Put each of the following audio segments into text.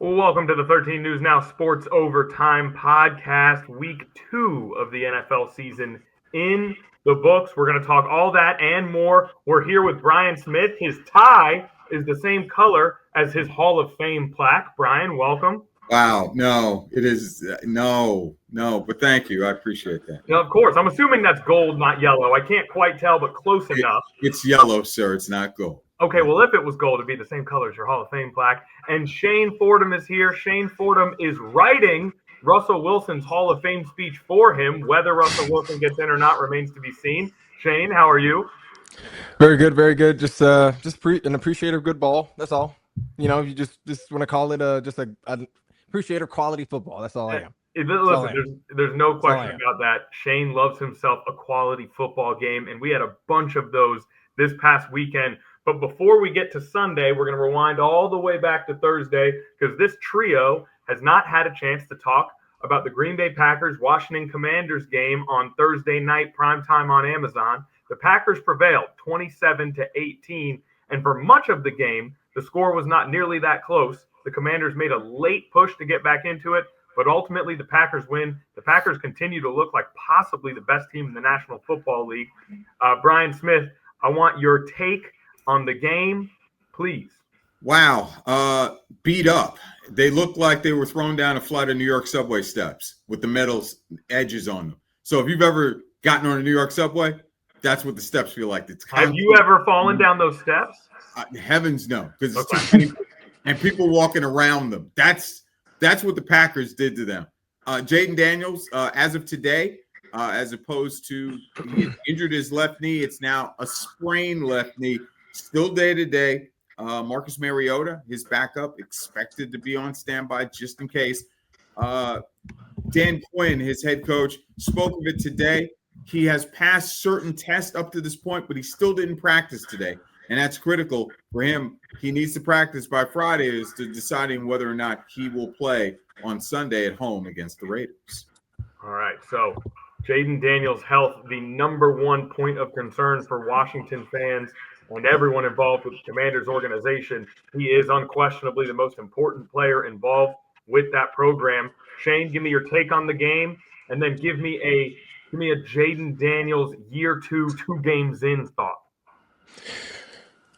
Welcome to the 13 News Now Sports Overtime Podcast, week 2 of the NFL season in the books. We're going to talk all that and more. We're here with Brian Smith. His tie is the same color as his Hall of Fame plaque. Brian, welcome. Wow, no, it is no, but thank you. I appreciate that. Now, of course, I'm assuming that's gold, not yellow. I can't quite tell, but close enough. It's yellow, sir. It's not gold. Okay, well, if it was gold, it'd be the same color as your Hall of Fame plaque. And Shane Fordham is here. Shane Fordham is writing Russell Wilson's Hall of Fame speech for him. Whether Russell Wilson gets in or not remains to be seen. Shane, how are you? Very good, very good. Just an appreciator of good ball. That's all. You know, you just want to call it an appreciator of quality football. That's all I am. Listen, there's no question about that. Shane loves himself a quality football game, and we had a bunch of those this past weekend. But before we get to Sunday, we're going to rewind all the way back to Thursday because this trio has not had a chance to talk about the Green Bay Packers-Washington Commanders game on Thursday night, primetime on Amazon. The Packers prevailed 27-18, and for much of the game, the score was not nearly that close. The Commanders made a late push to get back into it, but ultimately the Packers win. The Packers continue to look like possibly the best team in the National Football League. Brian Smith, I want your take on the game, please. Wow, beat up. They looked like they were thrown down a flight of New York subway steps with the metal edges on them. So if you've ever gotten on a New York subway, that's what the steps feel like. Have you ever fallen down those steps? Heavens no, because it's too many and people walking around them. That's what the Packers did to them. Jaden Daniels, as of today, as opposed to he injured his left knee, it's now a sprained left knee. Still day-to-day. Marcus Mariota, his backup, expected to be on standby just in case. Dan Quinn, his head coach, spoke of it today. He has passed certain tests up to this point, but he still didn't practice today. And that's critical for him. He needs to practice by Friday as to deciding whether or not he will play on Sunday at home against the Raiders. All right, so Jaden Daniels' health, the number one point of concern for Washington fans and everyone involved with the Commanders organization. He is unquestionably the most important player involved with that program. Shane, give me your take on the game, and then give me a Jaden Daniels year 2 games in thought.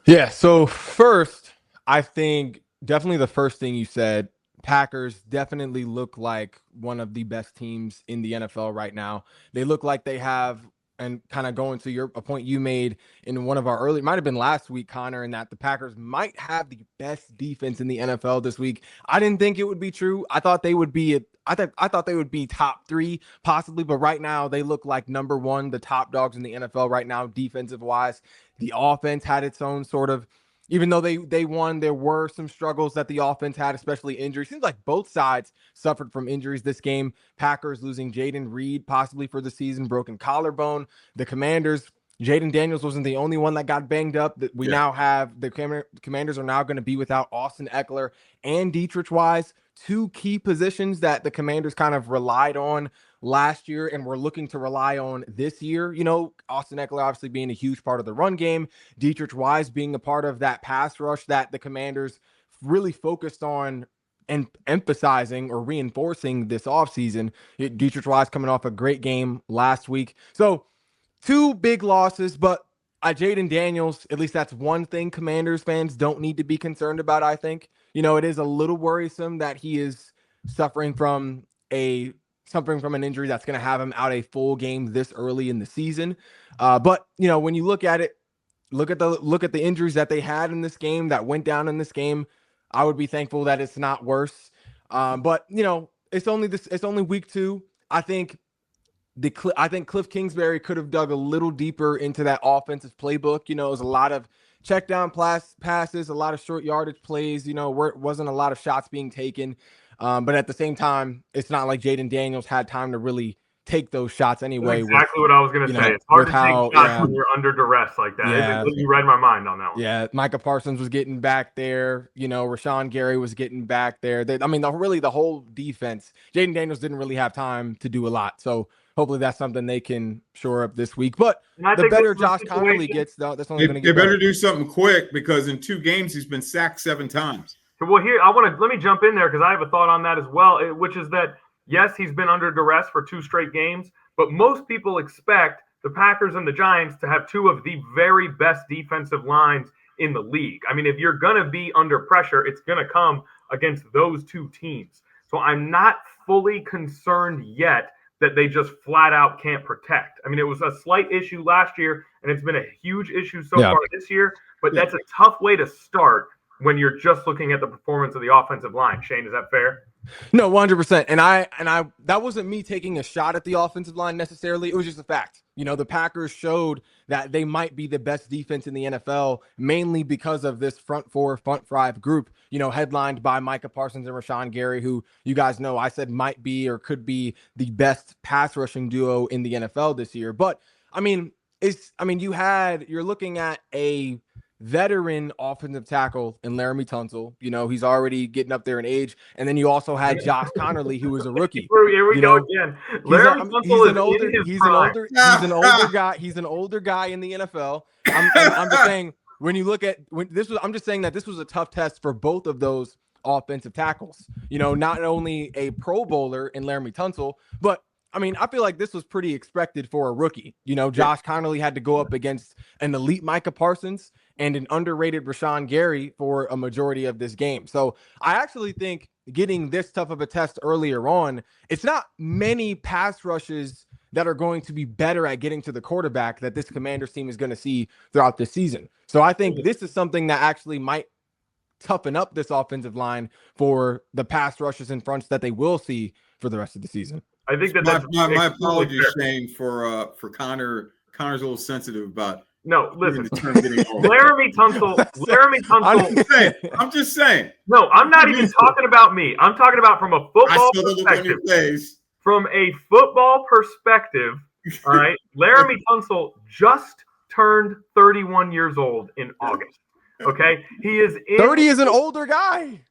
Yeah, so first, I think definitely the first thing you said, Packers definitely look like one of the best teams in the NFL right now. They look like they have, and kind of going to a point you made in one of our early, might have been last week, Connor, and that the Packers might have the best defense in the NFL this week. I didn't think it would be true. I thought they would be I thought they would be top 3 possibly, but right now they look like number 1, the top dogs in the NFL right now, defensive wise. The offense had its own sort of, even though they won, there were some struggles that the offense had, especially injuries. Seems like both sides suffered from injuries this game. Packers losing Jaden Reed possibly for the season, broken collarbone. The Commanders, Jaden Daniels wasn't the only one that got banged up. We now have the Commanders are now going to be without Austin Ekeler and Deatrich Wise, 2 key positions that the Commanders kind of relied on last year and we're looking to rely on this year. You know, Austin Ekeler obviously being a huge part of the run game, Deatrich Wise being a part of that pass rush that the Commanders really focused on and emphasizing or reinforcing this offseason. Deatrich Wise coming off a great game last week. So 2 big losses, but Jaden Daniels, at least that's one thing Commanders fans don't need to be concerned about, I think. You know, it is a little worrisome that he is suffering from an injury that's going to have him out a full game this early in the season. But, you know, when you look at it, look at the injuries that they had in this game, that went down in this game, I would be thankful that it's not worse. But, you know, it's only week 2. I think Cliff Kingsbury could have dug a little deeper into that offensive playbook. You know, it was a lot of check down passes, a lot of short yardage plays, you know, where it wasn't a lot of shots being taken. But at the same time, it's not like Jaden Daniels had time to really take those shots anyway. That's exactly what I was going to say. It's hard to take shots when you're under duress like that. Yeah, you read my mind on that one. Yeah, Micah Parsons was getting back there. You know, Rashawn Gary was getting back there. The whole defense, Jaden Daniels didn't really have time to do a lot. So hopefully that's something they can shore up this week. But the better Josh Connolly gets, though, that's only going to get better do something quick because in 2 games he's been sacked 7 times. Well, here let me jump in there because I have a thought on that as well, which is that yes, he's been under duress for 2 straight games, but most people expect the Packers and the Giants to have 2 of the very best defensive lines in the league. I mean, if you're going to be under pressure, it's going to come against those 2 teams. So I'm not fully concerned yet that they just flat out can't protect. I mean, it was a slight issue last year, and it's been a huge issue so far this year, but that's a tough way to start when you're just looking at the performance of the offensive line. Shane, is that fair? No, 100%. And I that wasn't me taking a shot at the offensive line necessarily. It was just a fact. You know, the Packers showed that they might be the best defense in the NFL, mainly because of this front 5 group, you know, headlined by Micah Parsons and Rashawn Gary, who you guys know I said might be or could be the best pass rushing duo in the NFL this year. But I mean, you're looking at a veteran offensive tackle in Laramie Tunsil. You know, he's already getting up there in age. And then you also had Josh Connerly, who was a rookie. Here we go again. He's an older guy in the NFL. I'm just saying, when you look at I'm just saying that this was a tough test for both of those offensive tackles. You know, not only a Pro Bowler in Laramie Tunsil, but I mean, I feel like this was pretty expected for a rookie. You know, Josh Connerly had to go up against an elite Micah Parsons and an underrated Rashawn Gary for a majority of this game. So I actually think getting this tough of a test earlier on, it's not many pass rushes that are going to be better at getting to the quarterback that this Commanders team is going to see throughout this season. So I think this is something that actually might toughen up this offensive line for the pass rushes and fronts that they will see for the rest of the season. I think that's my apologies, Shane, for Connor. Connor's a little sensitive about. No, listen. Laramie Tunsil. I'm just saying. No, I'm not even talking about me. I'm talking about from a football perspective. From a football perspective, all right. Laramie Tunsil just turned 31 years old in August. Okay, he is 30 is an older guy.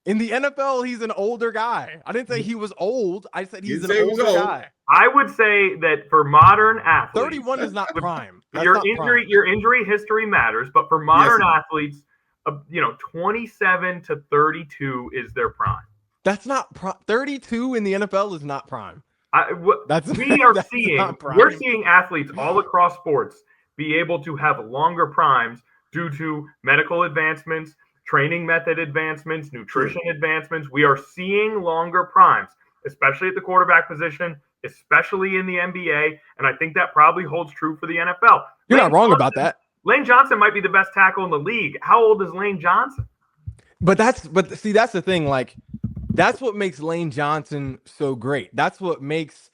In the NFL, he's an older guy. I didn't say he was old. I said he's an older guy. I would say that for modern athletes, 31 is not prime. Your injury history matters, but for modern athletes, 27 to 32 is their prime. That's not 32 in the NFL is not prime. We're seeing athletes all across sports be able to have longer primes due to medical advancements, training method advancements, nutrition advancements. We are seeing longer primes, especially at the quarterback position, especially in the NBA, and I think that probably holds true for the NFL. You're not wrong about that. Lane Johnson might be the best tackle in the league. How old is Lane Johnson? But see, that's the thing. Like, that's what makes Lane Johnson so great. That's what makes,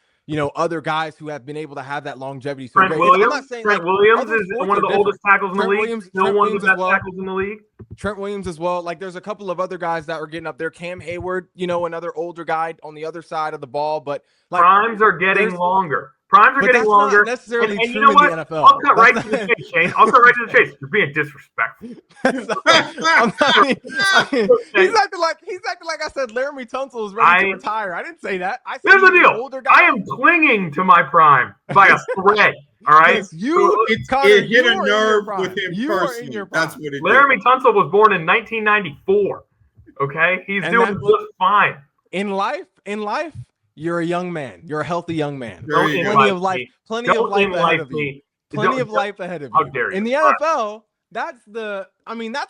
other guys who have been able to have that longevity so great. I'm not saying Trent Williams is one of the oldest tackles in the league. Still one of the best tackles in the league. Trent Williams as well. Like, there's a couple of other guys that are getting up there. Cam Hayward, another older guy on the other side of the ball. But primes are getting longer. Primes are getting longer. Not necessarily and true you know what? in the NFL. I'll cut right to the chase, Shane. I'll cut right to the chase. You're being disrespectful. He's acting like I said Laramie Tunsil is ready to retire. I didn't say that. I said here's the deal. Older guy. I am clinging to my prime by a thread. All right. It hit a nerve with him personally. That's what it Laramie Tunsil was born in 1994. Okay, he's doing just fine. In life, you're a young man. You're a healthy young man. Plenty of life ahead of you. Plenty of life ahead of you. How dare you? In the NFL, that's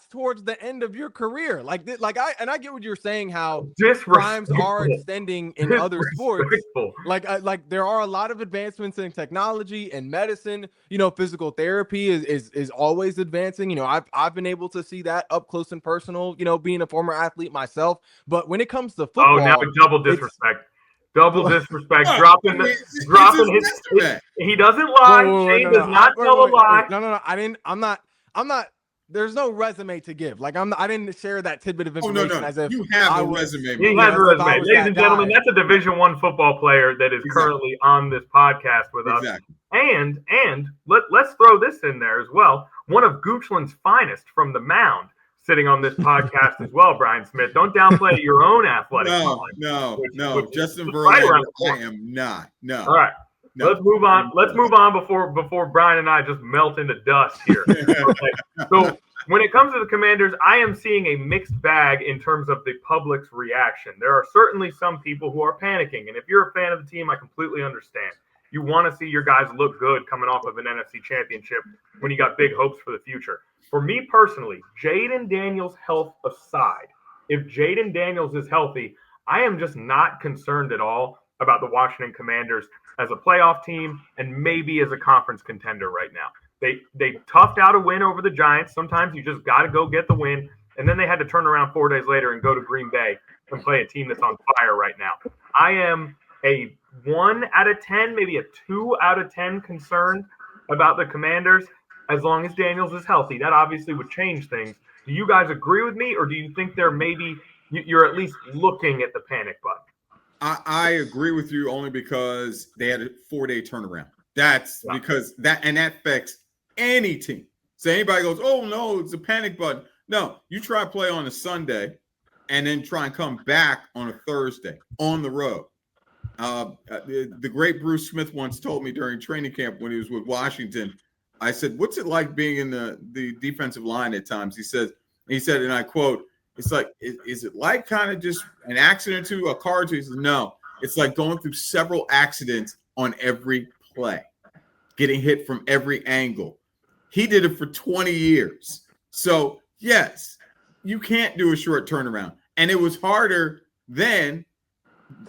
towards the end of your career. I get what you're saying, how primes are extending in other sports. Like there are a lot of advancements in technology and medicine. Physical therapy is always advancing. I've been able to see that up close and personal, being a former athlete myself. But when it comes to football, now double disrespect. Double disrespect, dropping his. He doesn't lie. Shane does not tell a lie. No. I'm not. There's no resume to give. Like I didn't share that tidbit of information as if you have a resume. He has a resume, ladies and gentlemen. That's a Division I football player that is currently on this podcast with us. And let's throw this in there as well. One of Goochland's finest from the mound, sitting on this podcast as well, Brian Smith. Don't downplay your own athletic. No. Justin Verlander, I am not. No. All right. No. Let's move on. Let's move on before Brian and I just melt into dust here. Okay. So when it comes to the Commanders, I am seeing a mixed bag in terms of the public's reaction. There are certainly some people who are panicking, and if you're a fan of the team, I completely understand. You want to see your guys look good coming off of an NFC championship when you got big hopes for the future. For me personally, Jaden Daniels' health aside, if Jaden Daniels is healthy, I am just not concerned at all about the Washington Commanders as a playoff team and maybe as a conference contender right now. They toughed out a win over the Giants. Sometimes you just got to go get the win. And then they had to turn around 4 days later and go to Green Bay and play a team that's on fire right now. I am a 1 out of 10, maybe a 2 out of 10 concerned about the Commanders as long as Daniels is healthy. That obviously would change things. Do you guys agree with me, or do you think there maybe you're at least looking at the panic button? I agree with you only because they had a 4-day turnaround. That's because that affects any team. So anybody goes, oh no, it's a panic button. No, you try to play on a Sunday and then try and come back on a Thursday on the road. The great Bruce Smith once told me during training camp when he was with Washington, I said, what's it like being in the defensive line at times? He said, and I quote, it's like, is it like kind of just an accident to a car? He said, no, it's like going through several accidents on every play, getting hit from every angle. He did it for 20 years. So, yes, you can't do a short turnaround. And it was harder then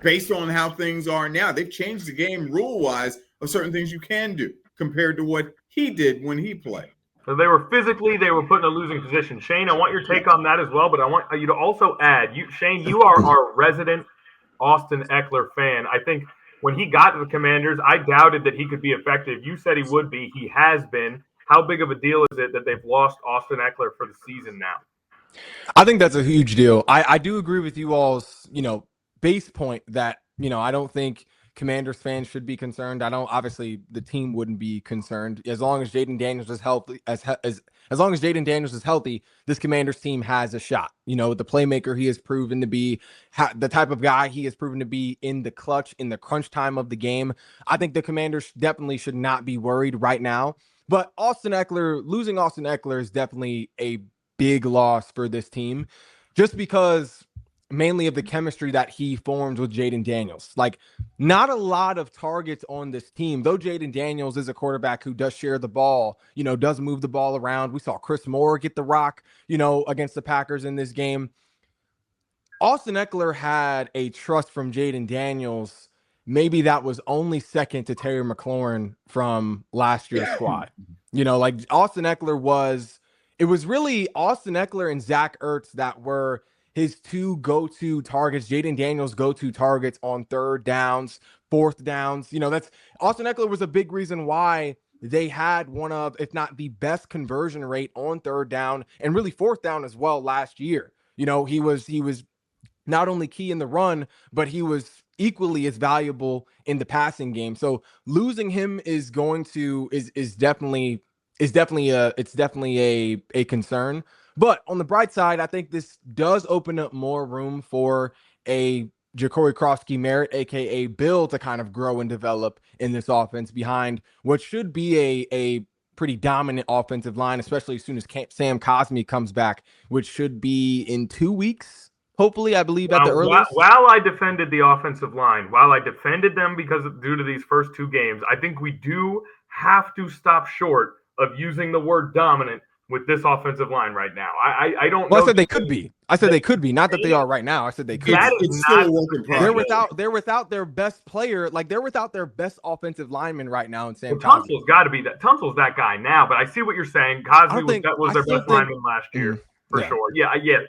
based on how things are now. They've changed the game rule-wise of certain things you can do compared to what he did when he played. So they were put in a losing position. Shane, I want your take on that as well, but I want you to also add, Shane, you are our resident Austin Ekeler fan. I think when he got to the Commanders, I doubted that he could be effective. You said he would be. He has been. How big of a deal is it that they've lost Austin Ekeler for the season now? I think that's a huge deal. I do agree with you all's, base point that, I don't think Commanders fans should be concerned. Obviously the team wouldn't be concerned as long as Jaden Daniels is healthy. As long as Jaden Daniels is healthy, this Commanders team has a shot. The playmaker he has proven to be, the type of guy he has proven to be in the clutch, in the crunch time of the game. I think the Commanders definitely should not be worried right now. But losing Austin Ekeler is definitely a big loss for this team, just because mainly of the chemistry that he formed with Jaden Daniels. Like, not a lot of targets on this team, though Jaden Daniels is a quarterback who does share the ball, does move the ball around. We saw Chris Moore get the rock, against the Packers in this game. Austin Ekeler had a trust from Jaden Daniels. Maybe that was only second to Terry McLaurin from last year's squad. Like Austin Ekeler it was really Austin Ekeler and Zach Ertz that were his two go-to targets, Jaden Daniels' go-to targets on third downs, fourth downs. That's Austin Ekeler was a big reason why they had one of, if not the best conversion rate on third down and really fourth down as well last year. He was not only key in the run, but he was equally as valuable in the passing game. So losing him is definitely a concern. But on the bright side, I think this does open up more room for a Ja'Cory Krosky-Merritt, aka Bill, to kind of grow and develop in this offense behind what should be a pretty dominant offensive line, especially as soon as Sam Cosmi comes back, which should be in 2 weeks. Hopefully, I believe at the earliest. While I defended the offensive line, while I defended them due to these first 2 games, I think we do have to stop short of using the word dominant with this offensive line right now. I don't know. I said they could be. They could be. Not that they are right now. I said they could. It's still a work in progress. They're without their best player. Like, they're without their best offensive lineman right now in Sam Cosmi. Tunsil's got to be that. Tunsil's that guy now. But I see what you're saying. Cosmi was their best lineman last year for sure.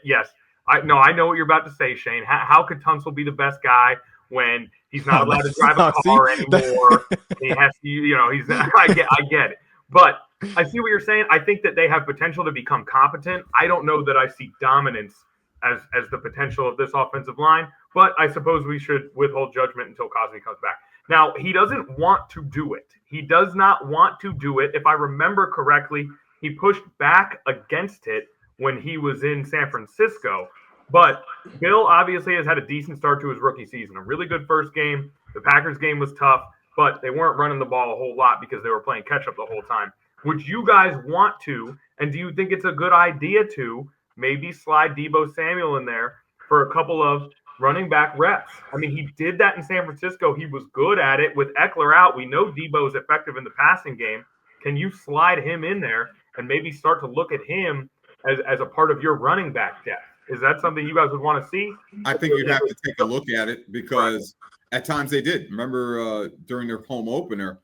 Yes. I know what you're about to say, Shane. How could Tunsil be the best guy when he's not allowed to drive a car anymore? He has to, he's. I get it, but I see what you're saying. I think that they have potential to become competent. I don't know that I see dominance as the potential of this offensive line, but I suppose we should withhold judgment until Cosmi comes back. Now, he doesn't want to do it. He does not want to do it. If I remember correctly, he pushed back against it when he was in San Francisco. But Bill obviously has had a decent start to his rookie season. A really good first game. The Packers game was tough, but they weren't running the ball a whole lot because they were playing catch-up the whole time. Would you guys want to, and do you think it's a good idea to maybe slide Deebo Samuel in there for a couple of running back reps? I mean, he did that in San Francisco. He was good at it with Ekeler out. We know Deebo is effective in the passing game. Can you slide him in there and maybe start to look at him as a part of your running back depth? Is that something you guys would want to see? I think you'd have to take a look at it because at times they did. Remember during their home opener,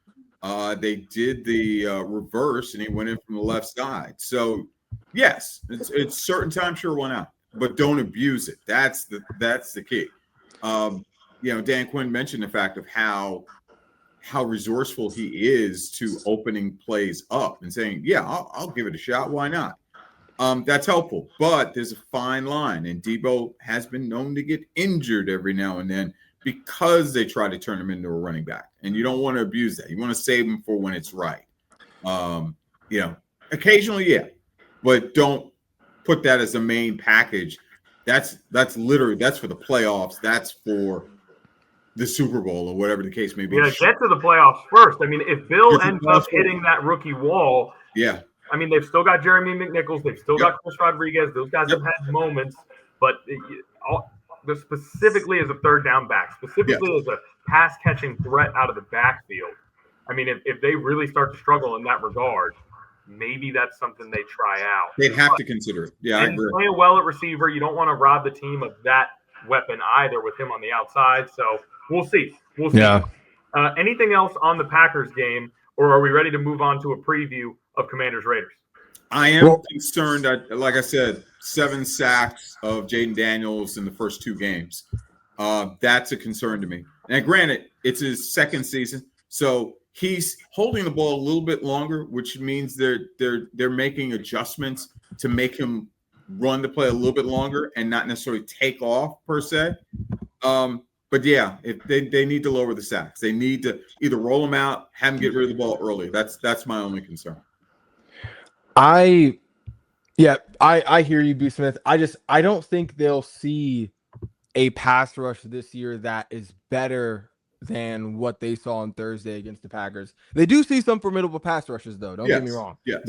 they did the reverse and he went in from the left side. So yes, it's certain times sure went out, but don't abuse it. That's the key. Dan Quinn mentioned the fact of how resourceful he is to opening plays up and saying, yeah, I'll give it a shot. Why not? That's helpful, but there's a fine line, and Deebo has been known to get injured every now and then because they try to turn him into a running back, and you don't want to abuse that. You want to save him for when it's right. Occasionally, yeah, but don't put that as a main package. That's literally for the playoffs. That's for the Super Bowl or whatever the case may be. Yeah, get to the playoffs first. I mean, if Bill ends up hitting that rookie wall, yeah. I mean, they've still got Jeremy McNichols. They've still got Chris Rodriguez. Those guys have had moments, but specifically as a third down back, specifically as a pass-catching threat out of the backfield. I mean, if they really start to struggle in that regard, maybe that's something they try out. They'd have to consider it. Yeah, I agree. Playing well at receiver, you don't want to rob the team of that weapon either with him on the outside. So we'll see. Yeah. Anything else on the Packers game, or are we ready to move on to a preview of Commanders Raiders? I am concerned. Like I said, 7 sacks of Jaden Daniels in the first 2 games. That's a concern to me. And granted, it's his second season, so he's holding the ball a little bit longer, which means they're making adjustments to make him run the play a little bit longer and not necessarily take off per se. But yeah, if they need to lower the sacks. They need to either roll him out, have him get rid of the ball early. That's my only concern. I hear you, B. Smith. I don't think they'll see a pass rush this year that is better than what they saw on Thursday against the Packers. They do see some formidable pass rushes, though. Don't get me wrong. Yes.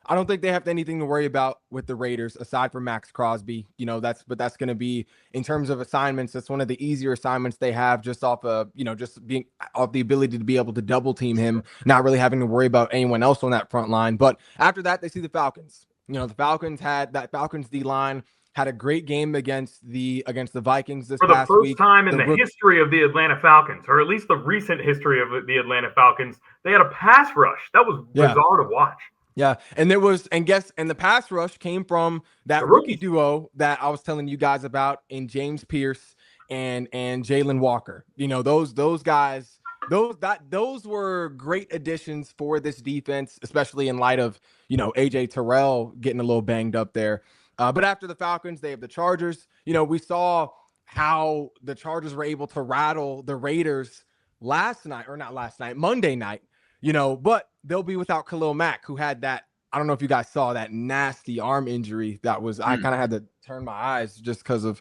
I don't think they have anything to worry about with the Raiders aside from Max Crosby. That's going to be, in terms of assignments, that's one of the easier assignments they have, just off of, just being off the ability to be able to double team him, not really having to worry about anyone else on that front line. But after that, they see the Falcons. The Falcons D line had a great game against the Vikings this past week. For the first time in the history of the Atlanta Falcons, or at least the recent history of the Atlanta Falcons, they had a pass rush. That was bizarre to watch. Yeah, and the pass rush came from that rookie duo that I was telling you guys about in James Pierce and Jalen Walker. Those guys, those were great additions for this defense, especially in light of AJ Terrell getting a little banged up there. But after the Falcons, they have the Chargers. We saw how the Chargers were able to rattle the Raiders Monday night. But they'll be without Khalil Mack, who had that, I don't know if you guys saw that nasty arm injury that was, I kind of had to turn my eyes just because of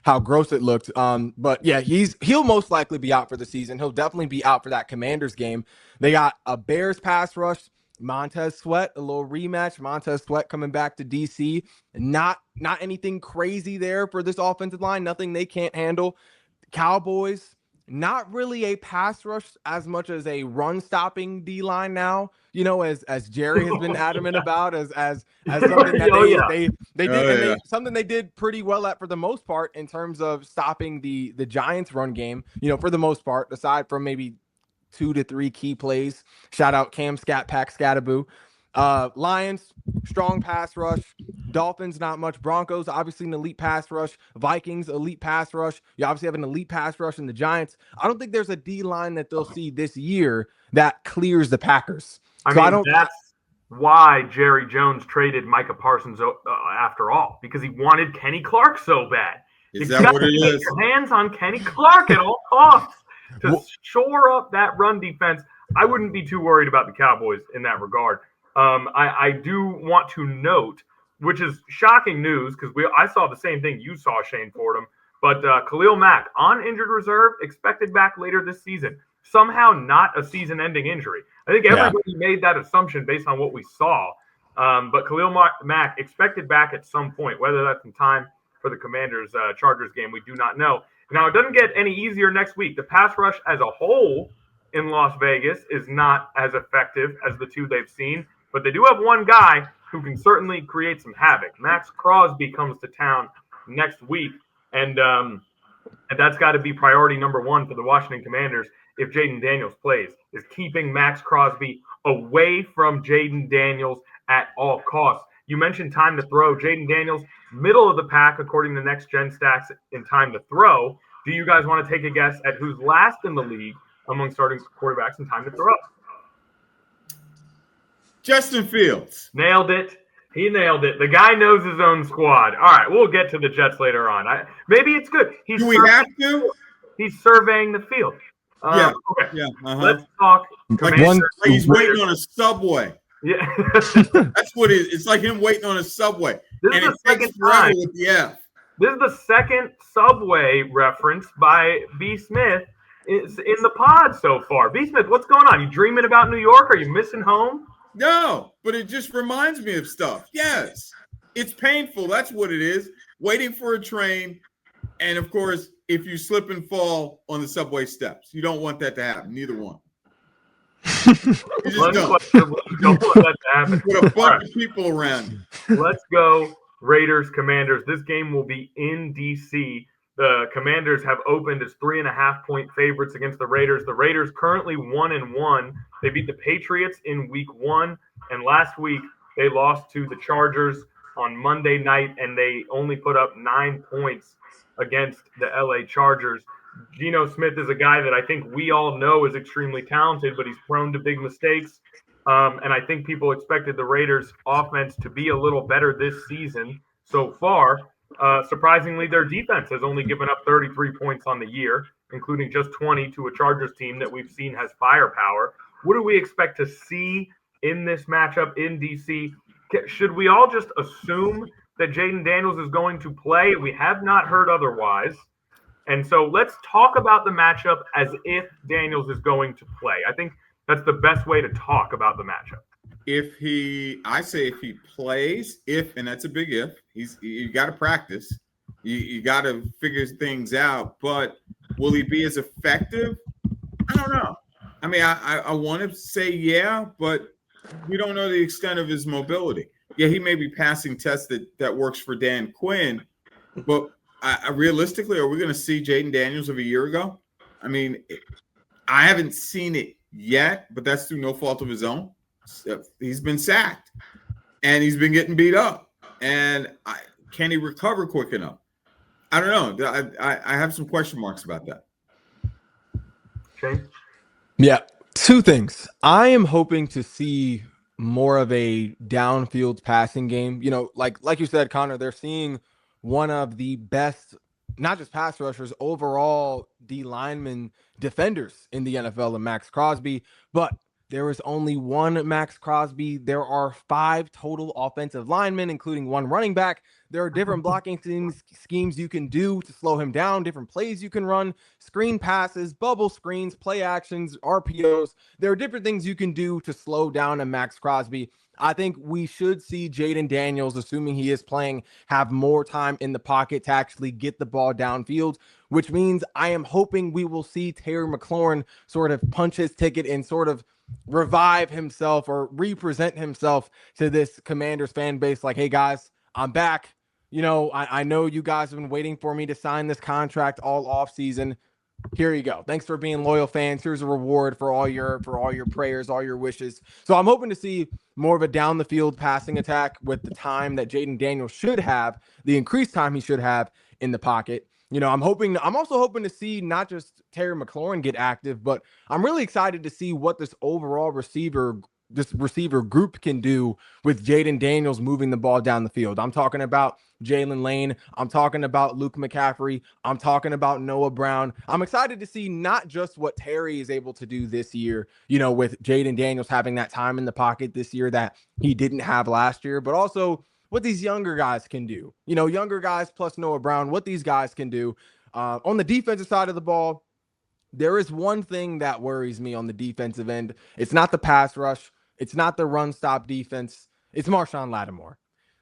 how gross it looked. But yeah, he'll most likely be out for the season. He'll definitely be out for that Commanders game. They got a Bears pass rush, Montez Sweat, a little rematch. Montez Sweat coming back to DC. Not anything crazy there for this offensive line. Nothing they can't handle. Cowboys, not really a pass rush as much as a run stopping D line now, as Jerry has been adamant about as something that they did something they did pretty well at for the most part in terms of stopping the Giants run game, for the most part, aside from maybe 2 to 3 key plays. Shout out Cam Scat Pack Scataboo. Lions, strong pass rush. Dolphins, not much. Broncos, obviously an elite pass rush. Vikings, elite pass rush. You obviously have an elite pass rush in the Giants. I don't think there's a D line that they'll see this year that clears the Packers. That's why Jerry Jones traded Micah Parsons after all, because he wanted Kenny Clark so bad. Is that what it is? Get your hands on Kenny Clark at all costs to shore up that run defense. I wouldn't be too worried about the Cowboys in that regard. I do want to note, which is shocking news because I saw the same thing you saw, Shane Fordham, but Khalil Mack on injured reserve, expected back later this season. somehow not a season-ending injury. I think everybody made that assumption based on what we saw. But Khalil Mack expected back at some point, whether that's in time for the Commanders Chargers game, we do not know. Now, it doesn't get any easier next week. The pass rush as a whole in Las Vegas is not as effective as the two they've seen, but they do have one guy who can certainly create some havoc. Max Crosby comes to town next week, and that's got to be priority number one for the Washington Commanders if Jaden Daniels plays, is keeping Max Crosby away from Jaden Daniels at all costs. You mentioned time to throw. Jaden Daniels, middle of the pack, according to Next Gen Stats, in time to throw. Do you guys want to take a guess at who's last in the league among starting quarterbacks in time to throw? Justin Fields. Nailed it. He nailed it. The guy knows his own squad. All right, we'll get to the Jets later on. Maybe it's good. Do we have to? He's surveying the field. Okay. Yeah. Let's talk. He's waiting on a subway. Yeah. That's what it is. It's like him waiting on a subway. This is the second time. With the F. This is the second subway reference by B. Smith in the pod so far. B. Smith, what's going on? You dreaming about New York? Are you missing home? No, but it just reminds me of stuff. Yes. It's painful. That's what it is. Waiting for a train. And, of course, if you slip and fall on the subway steps, you don't want that to happen. Neither one. You just don't want that to happen. With a bunch of people around you. Let's go Raiders, Commanders. This game will be in D.C. The Commanders have opened as 3.5-point favorites against the Raiders. The Raiders currently 1-1. They beat the Patriots in week 1. And last week, they lost to the Chargers on Monday night, and they only put up 9 points against the LA Chargers. Geno Smith is a guy that I think we all know is extremely talented, but he's prone to big mistakes. And I think people expected the Raiders offense to be a little better this season so far. Surprisingly, their defense has only given up 33 points on the year, including just 20 to a Chargers team that we've seen has firepower. What do we expect to see in this matchup in DC? Should we all just assume that Jaden Daniels is going to play? We have not heard otherwise. And so let's talk about the matchup as if Daniels is going to play. I think that's the best way to talk about the matchup. I say if he plays, and that's a big if, you got to practice. You got to figure things out. But will he be as effective? I don't know. I mean, I want to say yeah, but we don't know the extent of his mobility. Yeah, he may be passing tests that works for Dan Quinn, but realistically, are we going to see Jaden Daniels of a year ago? I mean, I haven't seen it yet, but that's through no fault of his own. He's been sacked, and he's been getting beat up. And can he recover quick enough? I don't know. I have some question marks about that. Okay. Yeah, two things. I am hoping to see more of a downfield passing game. You know, like you said, Connor, they're seeing one of the best, not just pass rushers, overall D lineman defenders in the NFL, and Max Crosby. But there is only one Max Crosby. There are 5 total offensive linemen, including 1 running back. There are different blocking schemes you can do to slow him down, different plays you can run, screen passes, bubble screens, play actions, RPOs. There are different things you can do to slow down a Max Crosby. I think we should see Jaden Daniels, assuming he is playing, have more time in the pocket to actually get the ball downfield, which means I am hoping we will see Terry McLaurin sort of punch his ticket and sort of revive himself or represent himself to this Commanders fan base. Like, hey guys, I'm back. You know, I know you guys have been waiting for me to sign this contract all off season. Here you go. Thanks for being loyal fans. Here's a reward for all your prayers, all your wishes. So I'm hoping to see more of a down the field passing attack with the time that Jaden Daniels should have, the increased time he should have in the pocket. You know, I'm also hoping to see not just Terry McLaurin get active, but I'm really excited to see what this overall receiver group can do with Jaden Daniels moving the ball down the field. I'm talking about Jalen Lane. I'm talking about Luke McCaffrey. I'm talking about Noah Brown. I'm excited to see not just what Terry is able to do this year, you know, with Jaden Daniels having that time in the pocket this year that he didn't have last year, but also what these younger guys can do. You know, younger guys plus Noah Brown, what these guys can do. On the defensive side of the ball, there is one thing that worries me on the defensive end. It's not the pass rush. It's not the run stop defense. It's Marshawn Lattimore.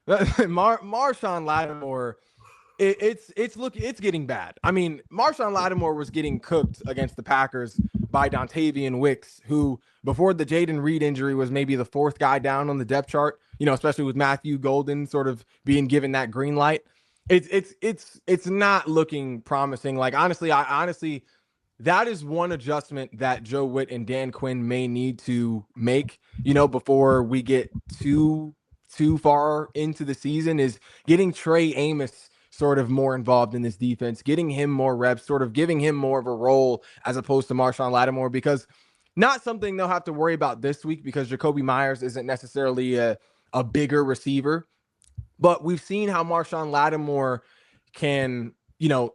Marshawn Lattimore, it's getting bad. I mean, Marshawn Lattimore was getting cooked against the Packers by Dontavian Wicks, who before the Jaden Reed injury was maybe the fourth guy down on the depth chart, especially with Matthew Golden sort of being given that green light. It's not looking promising. Like, honestly, that is one adjustment that Joe Witt and Dan Quinn may need to make, before we get too far into the season, is getting Trey Amos sort of more involved in this defense, getting him more reps, sort of giving him more of a role as opposed to Marshawn Lattimore, because not something they'll have to worry about this week because Jacoby Myers isn't necessarily a bigger receiver. But we've seen how Marshawn Lattimore can,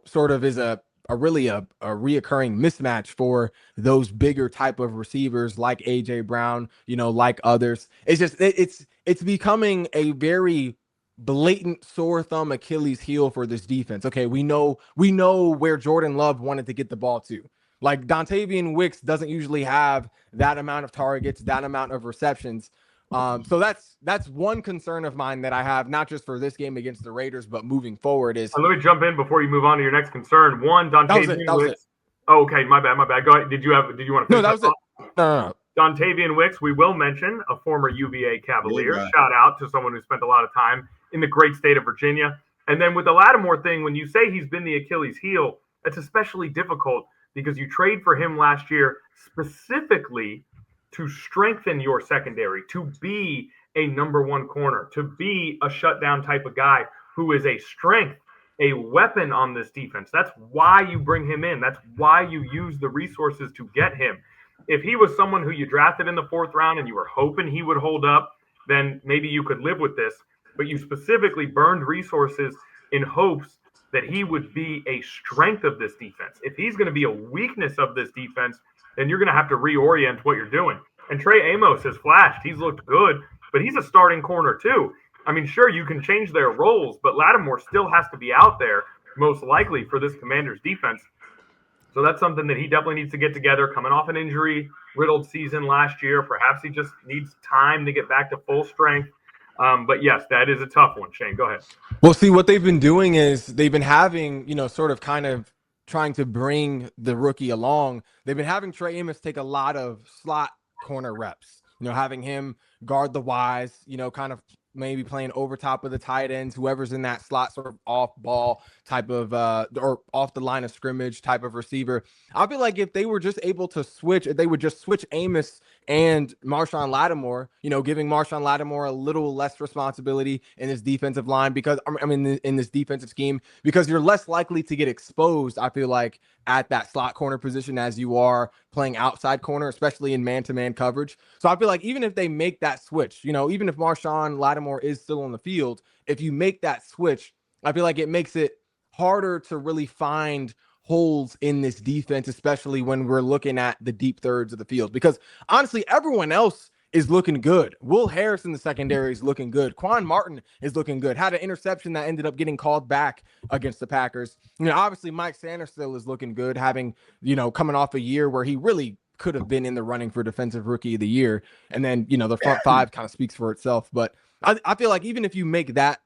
sort of is a reoccurring mismatch for those bigger type of receivers like AJ Brown, like others. It's just, it's becoming a very blatant sore thumb Achilles heel for this defense. Okay, we know where Jordan Love wanted to get the ball to. Like, Dontavian Wicks doesn't usually have that amount of targets, that amount of receptions. So that's one concern of mine that I have, not just for this game against the Raiders, but moving forward. Is let me jump in before you move on to your next concern. One, Dontavian Wicks. Oh, okay, my bad. Go ahead. Did you want to finish? No, that was it. No. Dontavian Wicks, we will mention, a former UVA Cavalier. Yeah. Shout out to someone who spent a lot of time in the great state of Virginia. And then with the Lattimore thing, when you say he's been the Achilles heel, it's especially difficult because you trade for him last year specifically to strengthen your secondary, to be a number one corner, to be a shutdown type of guy who is a strength, a weapon on this defense. That's why you bring him in. That's why you use the resources to get him. If he was someone who you drafted in the fourth round and you were hoping he would hold up, then maybe you could live with this. But you specifically burned resources in hopes that he would be a strength of this defense. If he's going to be a weakness of this defense, then you're going to have to reorient what you're doing. And Trey Amos has flashed. He's looked good, but he's a starting corner too. I mean, sure, you can change their roles, but Lattimore still has to be out there, most likely, for this Commanders defense. So that's something that he definitely needs to get together, coming off an injury-riddled season last year. Perhaps he just needs time to get back to full strength. But yes, that is a tough one. Shane, go ahead. Well, see, what they've been doing is they've been having, sort of kind of trying to bring the rookie along. They've been having Trey Amos take a lot of slot corner reps, having him guard the Y's, kind of maybe playing over top of the tight ends, whoever's in that slot sort of off ball type of or off the line of scrimmage type of receiver. I feel like if they were just able to switch, if they would just switch Amos and Marshawn Lattimore, giving Marshawn Lattimore a little less responsibility in his defensive line, because in this defensive scheme, because you're less likely to get exposed, I feel like, at that slot corner position as you are playing outside corner, especially in man-to-man coverage. So I feel like even if they make that switch, even if Marshawn Lattimore is still on the field, if you make that switch, I feel like it makes it harder to really find holes in this defense, especially when we're looking at the deep thirds of the field, because honestly, everyone else is looking good. Will Harris in the secondary is looking good. Quan Martin is looking good. Had an interception that ended up getting called back against the Packers. Obviously Mike Sanders still is looking good, having, coming off a year where he really could have been in the running for Defensive Rookie of the Year. And then, the front five kind of speaks for itself. But I feel like even if you make that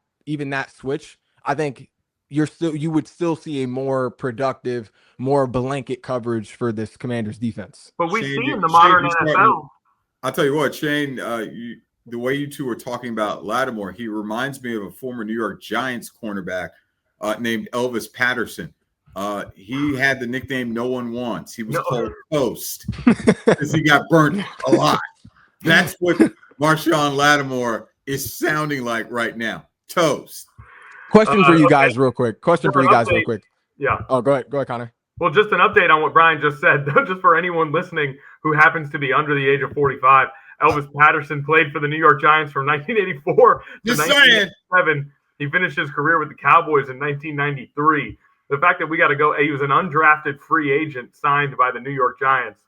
switch, I think you would still see a more productive, more blanket coverage for this Commanders defense. But we see in the modern NFL. I'll tell you what, Shane, the way you two were talking about Lattimore, he reminds me of a former New York Giants cornerback named Elvis Patterson. He had the nickname No One Wants. He was called Toast because he got burnt a lot. That's what Marshawn Lattimore is sounding like right now. Toast. Question for you guys real quick. Yeah. Oh, go ahead, Connor. Well, just an update on what Brian just said, just for anyone listening who happens to be under the age of 45. Elvis Patterson played for the New York Giants from 1984 to 1987. He finished his career with the Cowboys in 1993. The fact that we got to go, he was an undrafted free agent signed by the New York Giants.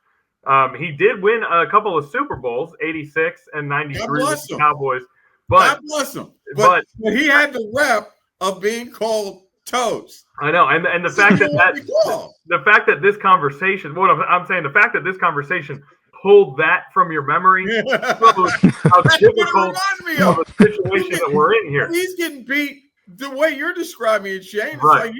He did win a couple of Super Bowls, 86 and 93 with the Cowboys. God bless him. But he had the rep of being called toes. I know, and the fact that this conversation, what I'm saying, the fact that this conversation pulled that from your memory shows how difficult of a situation that we're in here. He's getting beat the way you're describing it, Shane. It's Right. like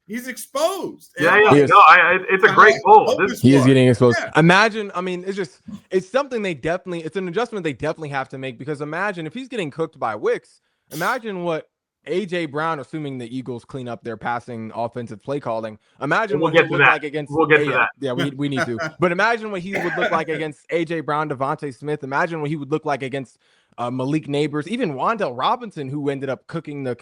he's exposed. It's a great goal. He is getting exposed. Yeah. Imagine, I mean, it's something it's an adjustment they definitely have to make, because imagine if he's getting cooked by Wicks, imagine what A.J. Brown, assuming the Eagles clean up their passing offensive play calling, imagine what he would look like against. We'll get to that. Yeah, we need to. But imagine what he would look like against A.J. Brown, Devontae Smith. Imagine what he would look like against Malik Neighbors, even Wan'Dale Robinson, who ended up cooking the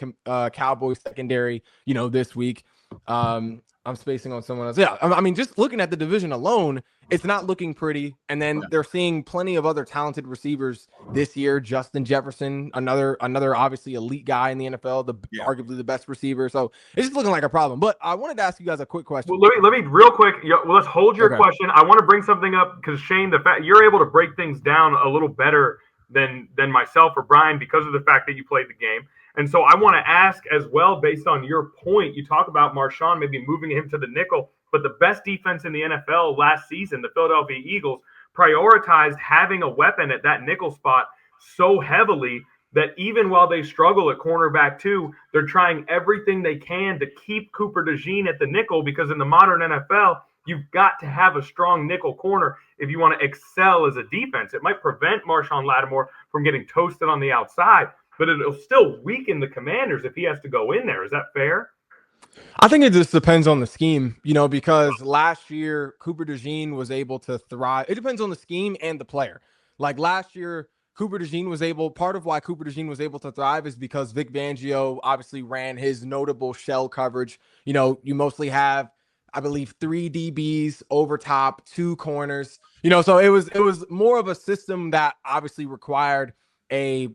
Cowboys secondary, this week. I'm spacing on someone else. Yeah, I mean, just looking at the division alone, it's not looking pretty. And then they're seeing plenty of other talented receivers this year. Justin Jefferson, another obviously elite guy in the NFL, arguably the best receiver. So it's just looking like a problem. But I wanted to ask you guys a quick question. Well, let me real quick. Let's hold your question. I want to bring something up because Shane, the fact you're able to break things down a little better than myself or Brian because of the fact that you played the game. And so I want to ask as well, based on your point, you talk about Marshawn maybe moving him to the nickel, but the best defense in the NFL last season, the Philadelphia Eagles, prioritized having a weapon at that nickel spot so heavily that even while they struggle at cornerback too, they're trying everything they can to keep Cooper DeJean at the nickel, because in the modern NFL, you've got to have a strong nickel corner if you want to excel as a defense. It might prevent Marshawn Lattimore from getting toasted on the outside, but it'll still weaken the Commanders if he has to go in there. Is that fair? I think it just depends on the scheme, because last year Cooper DeJean was able to thrive. It depends on the scheme and the player. Like last year, part of why Cooper DeJean was able to thrive is because Vic Fangio obviously ran his notable shell coverage. You mostly have, I believe, 3 DBs over top, 2 corners. So it was more of a system that obviously required a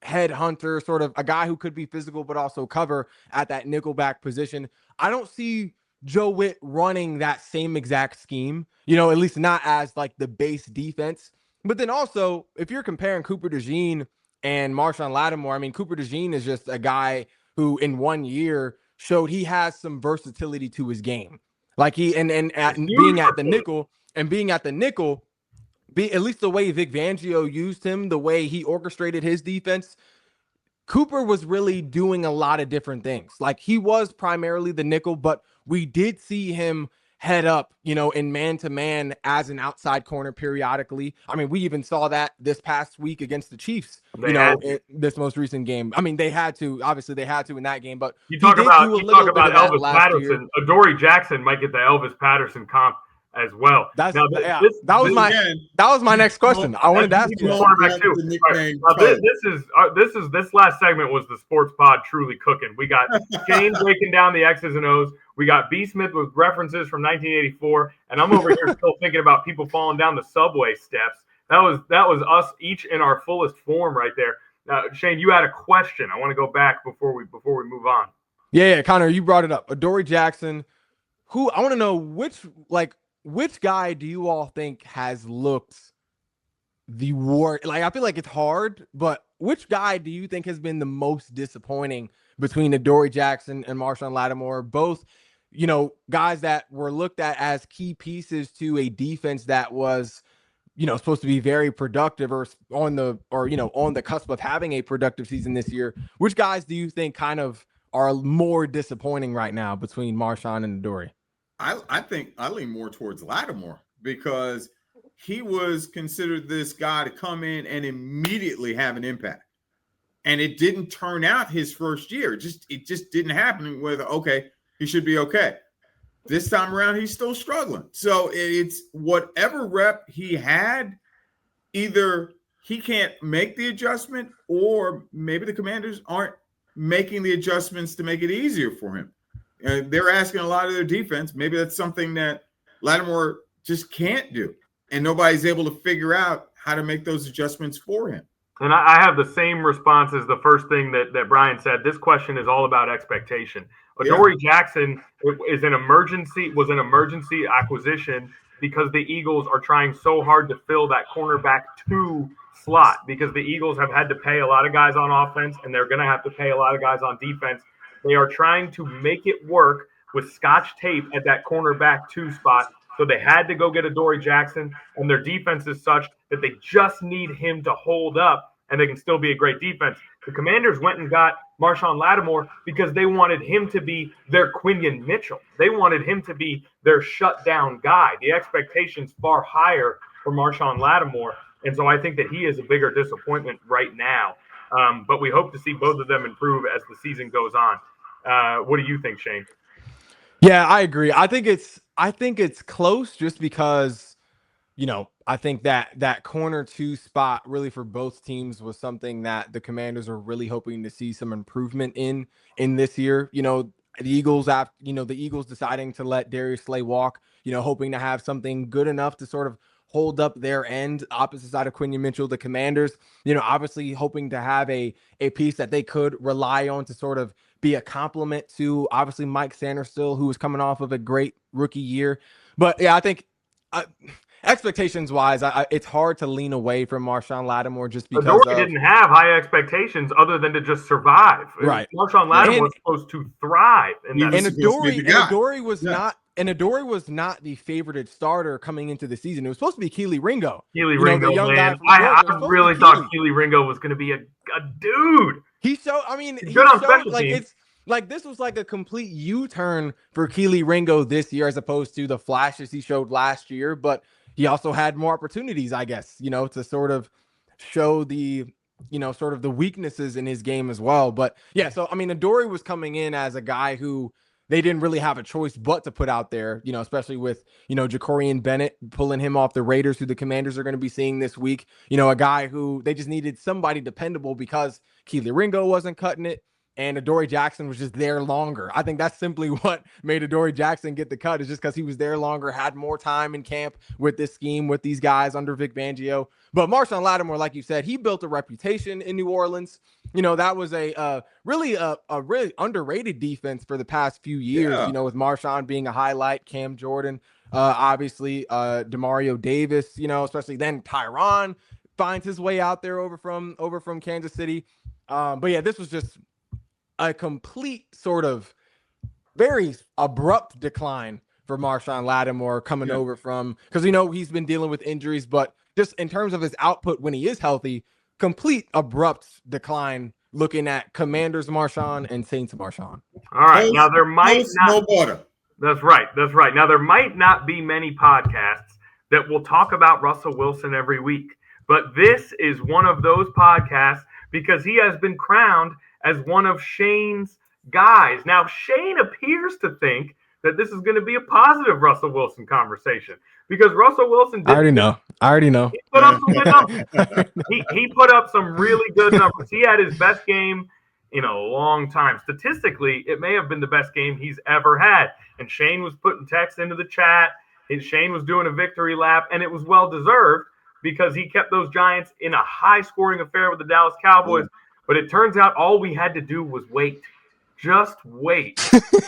headhunter, sort of a guy who could be physical but also cover at that nickelback position. I don't see Joe Witt running that same exact scheme, at least not as like the base defense. But then also, if you're comparing Cooper DeJean and Marshawn Lattimore, I mean, Cooper DeJean is just a guy who in 1 year showed he has some versatility to his game. Like being at the nickel, at least the way Vic Fangio used him, the way he orchestrated his defense, Cooper was really doing a lot of different things. Like he was primarily the nickel, but we did see him head up, in man-to-man as an outside corner periodically. I mean, we even saw that this past week against the Chiefs, in this most recent game. I mean, they had to in that game, but you talk about Elvis Patterson. Adoree Jackson might get the Elvis Patterson comp as well. That was my next question. I wanted to ask you. This last segment was the Sports Pod truly cooking. We got Shane breaking down the X's and O's. We got B. Smith with references from 1984, and I'm over here still thinking about people falling down the subway steps. That was us each in our fullest form right there. Shane, you had a question. I want to go back before we move on. Yeah, Connor, you brought it up. Adoree Jackson. Who I want to know which guy do you all think has looked the worst? Like, I feel like it's hard, but which guy do you think has been the most disappointing between Adoree Jackson and Marshawn Lattimore? Both, guys that were looked at as key pieces to a defense that was, supposed to be very productive or on the cusp of having a productive season this year. Which guys do you think kind of are more disappointing right now between Marshawn and Adoree? I think I lean more towards Lattimore because he was considered this guy to come in and immediately have an impact. And it didn't turn out his first year. It just didn't happen with, okay, he should be okay. This time around, he's still struggling. So it's whatever rep he had, either he can't make the adjustment or maybe the Commanders aren't making the adjustments to make it easier for him. They're asking a lot of their defense. Maybe that's something that Lattimore just can't do. And nobody's able to figure out how to make those adjustments for him. And I have the same response as the first thing that Brian said. This question is all about expectation. Adoree Jackson was an emergency acquisition because the Eagles are trying so hard to fill that cornerback 2 slot because the Eagles have had to pay a lot of guys on offense and they're going to have to pay a lot of guys on defense They are trying to make it work with Scotch tape at that cornerback 2 spot. So they had to go get Adoree Jackson, and their defense is such that they just need him to hold up, and they can still be a great defense. The Commanders went and got Marshawn Lattimore because they wanted him to be their Quinion Mitchell. They wanted him to be their shutdown guy. The expectation's far higher for Marshawn Lattimore, and so I think that he is a bigger disappointment right now. But we hope to see both of them improve as the season goes on. What do you think, Shane? Yeah, I agree. I think it's close just because, I think that corner 2 spot really for both teams was something that the Commanders are really hoping to see some improvement in this year. The Eagles the Eagles deciding to let Darius Slay walk, hoping to have something good enough to sort of hold up their end, opposite side of Quinion Mitchell. The Commanders, obviously hoping to have a piece that they could rely on to sort of be a compliment to obviously Mike Sanderstill, who was coming off of a great rookie year. But yeah, I think expectations wise, it's hard to lean away from Marshawn Lattimore just because Adoree didn't have high expectations other than to just survive. Right. Marshawn Lattimore was supposed to thrive. And Adoree was not. And Adoree was not the favorited starter coming into the season. It was supposed to be Kelee Ringo. Ringo, the young guy from Georgia. I really thought Kelee Ringo was going to be a dude. He showed. I mean, good on special teams. It's like this was like a complete U-turn for Kelee Ringo this year, as opposed to the flashes he showed last year. But he also had more opportunities, I guess, to sort of show the, sort of the weaknesses in his game as well. But yeah, so I mean, Adoree was coming in as a guy who they didn't really have a choice but to put out there, especially with, Jacorian Bennett pulling him off the Raiders, who the Commanders are going to be seeing this week. A guy who they just needed somebody dependable because Kelee Ringo wasn't cutting it and Adoree Jackson was just there longer. I think that's simply what made Adoree Jackson get the cut, is just because he was there longer, had more time in camp with this scheme, with these guys under Vic Fangio. But Marshawn Lattimore, like you said, he built a reputation in New Orleans. That was a really underrated defense for the past few years, with Marshawn being a highlight, Cam Jordan, obviously Demario Davis, especially then Tyron finds his way out there over from Kansas City. But yeah, this was just a complete sort of very abrupt decline for Marshawn Lattimore coming over from, because he's been dealing with injuries, but just in terms of his output when he is healthy, complete abrupt decline looking at Commanders Marshawn and Saints Marshawn. All right. Now there might not. Water. That's right. Now there might not be many podcasts that will talk about Russell Wilson every week, but this is one of those podcasts because he has been crowned as one of Shane's guys. Now, Shane appears to think that this is going to be a positive Russell Wilson conversation because Russell Wilson. I already know. He put up some good numbers. He put up some really good numbers. He had his best game in a long time. Statistically, it may have been the best game he's ever had. And Shane was putting text into the chat. And Shane was doing a victory lap, and it was well deserved because he kept those Giants in a high-scoring affair with the Dallas Cowboys. But it turns out all we had to do was wait. Just wait.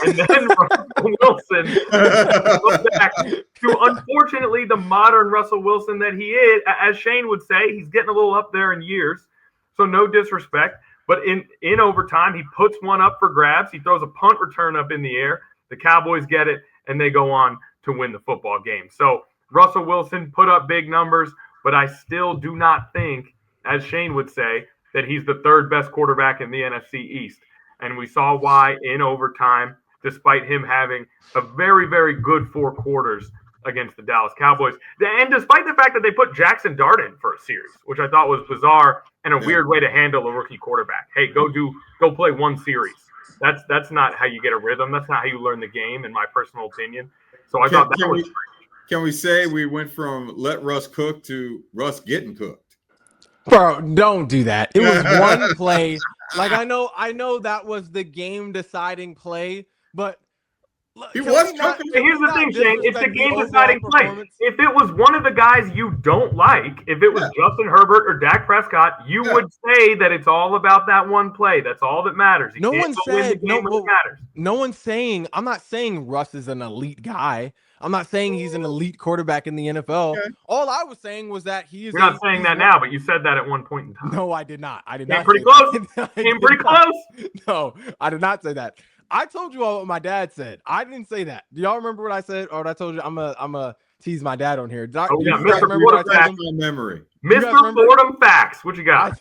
And then Russell Wilson goes back to, unfortunately, the modern Russell Wilson that he is. As Shane would say, he's getting a little up there in years. So no disrespect. But in overtime, he puts one up for grabs. He throws a punt return up in the air. The Cowboys get it, and they go on to win the football game. So Russell Wilson put up big numbers, but I still do not think, as Shane would say, that he's the third best quarterback in the NFC East. And we saw why in overtime, despite him having a very, very good 4 quarters against the Dallas Cowboys. And despite the fact that they put Jackson Dart in for a series, which I thought was bizarre and a weird way to handle a rookie quarterback. Hey, go play one series. That's not how you get a rhythm. That's not how you learn the game, in my personal opinion. So I thought that was strange. Can we say we went from let Russ cook to Russ getting cooked? Bro, don't do that. It was one play. Like I know that was the game deciding play, but He was choking. Here's the thing, Shane. It's a game-deciding play. If it was one of the guys you don't like, if it was Justin Herbert or Dak Prescott, you would say that it's all about that one play. That's all that matters. No one said no one's saying. I'm not saying Russ is an elite guy. I'm not saying he's an elite quarterback in the NFL. Okay. All I was saying was that he is. You're not saying that now, but you said that at one point in time. No, I did not. I did Came not. Pretty close. Came pretty close. No, I did not say that. I told you all what my dad said. I didn't say that. Do y'all remember what I said? Or what I told you? I'm a tease my dad on here. Mr. Fordham facts. What you got?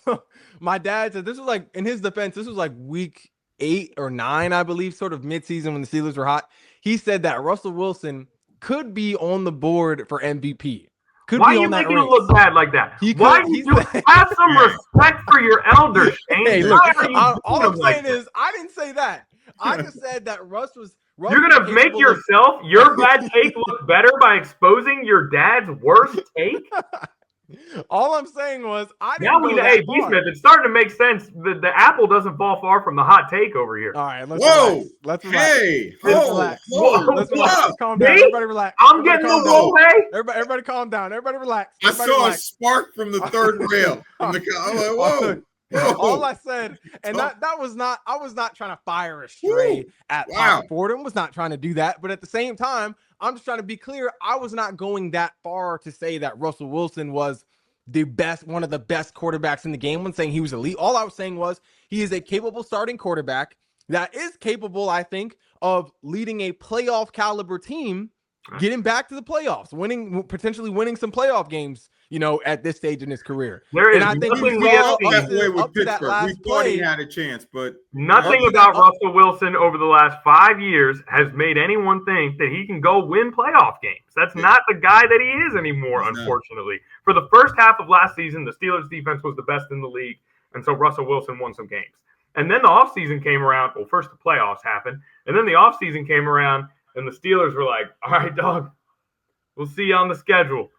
My dad said this was like, in his defense, this was like week 8 or 9, I believe, sort of midseason when the Steelers were hot. He said that Russell Wilson could be on the board for MVP. Why are you making it look bad like that? Have some respect for your elders, Shane. Hey, look, all I'm saying is I didn't say that. I just said that Russ You're going to make your bad take look better by exposing your dad's worst take? All I'm saying was B-Smith, it's starting to make sense. The apple doesn't fall far from the hot take over here. All right, let's relax. Let's relax. Let's calm down. Everybody relax. I'm getting the whole way. Everybody calm down. Everybody relax. I saw a spark from the third rail. I'm like, whoa. All I said, and I was not trying to fire a stray at Fordham, was not trying to do that. But at the same time, I'm just trying to be clear. I was not going that far to say that Russell Wilson was one of the best quarterbacks in the game when saying he was elite. All I was saying was he is a capable starting quarterback that is capable, I think, of leading a playoff caliber team, getting back to the playoffs, potentially winning some playoff games, at this stage in his career. I think we saw up to that last play, he had a chance, but nothing about Russell Wilson over the last 5 years has made anyone think that he can go win playoff games. That's not the guy that he is anymore, unfortunately. For the first half of last season, the Steelers' defense was the best in the league, and so Russell Wilson won some games. And then the offseason came around. Well, first the playoffs happened, and then the offseason came around, and the Steelers were like, all right, dog, we'll see you on the schedule.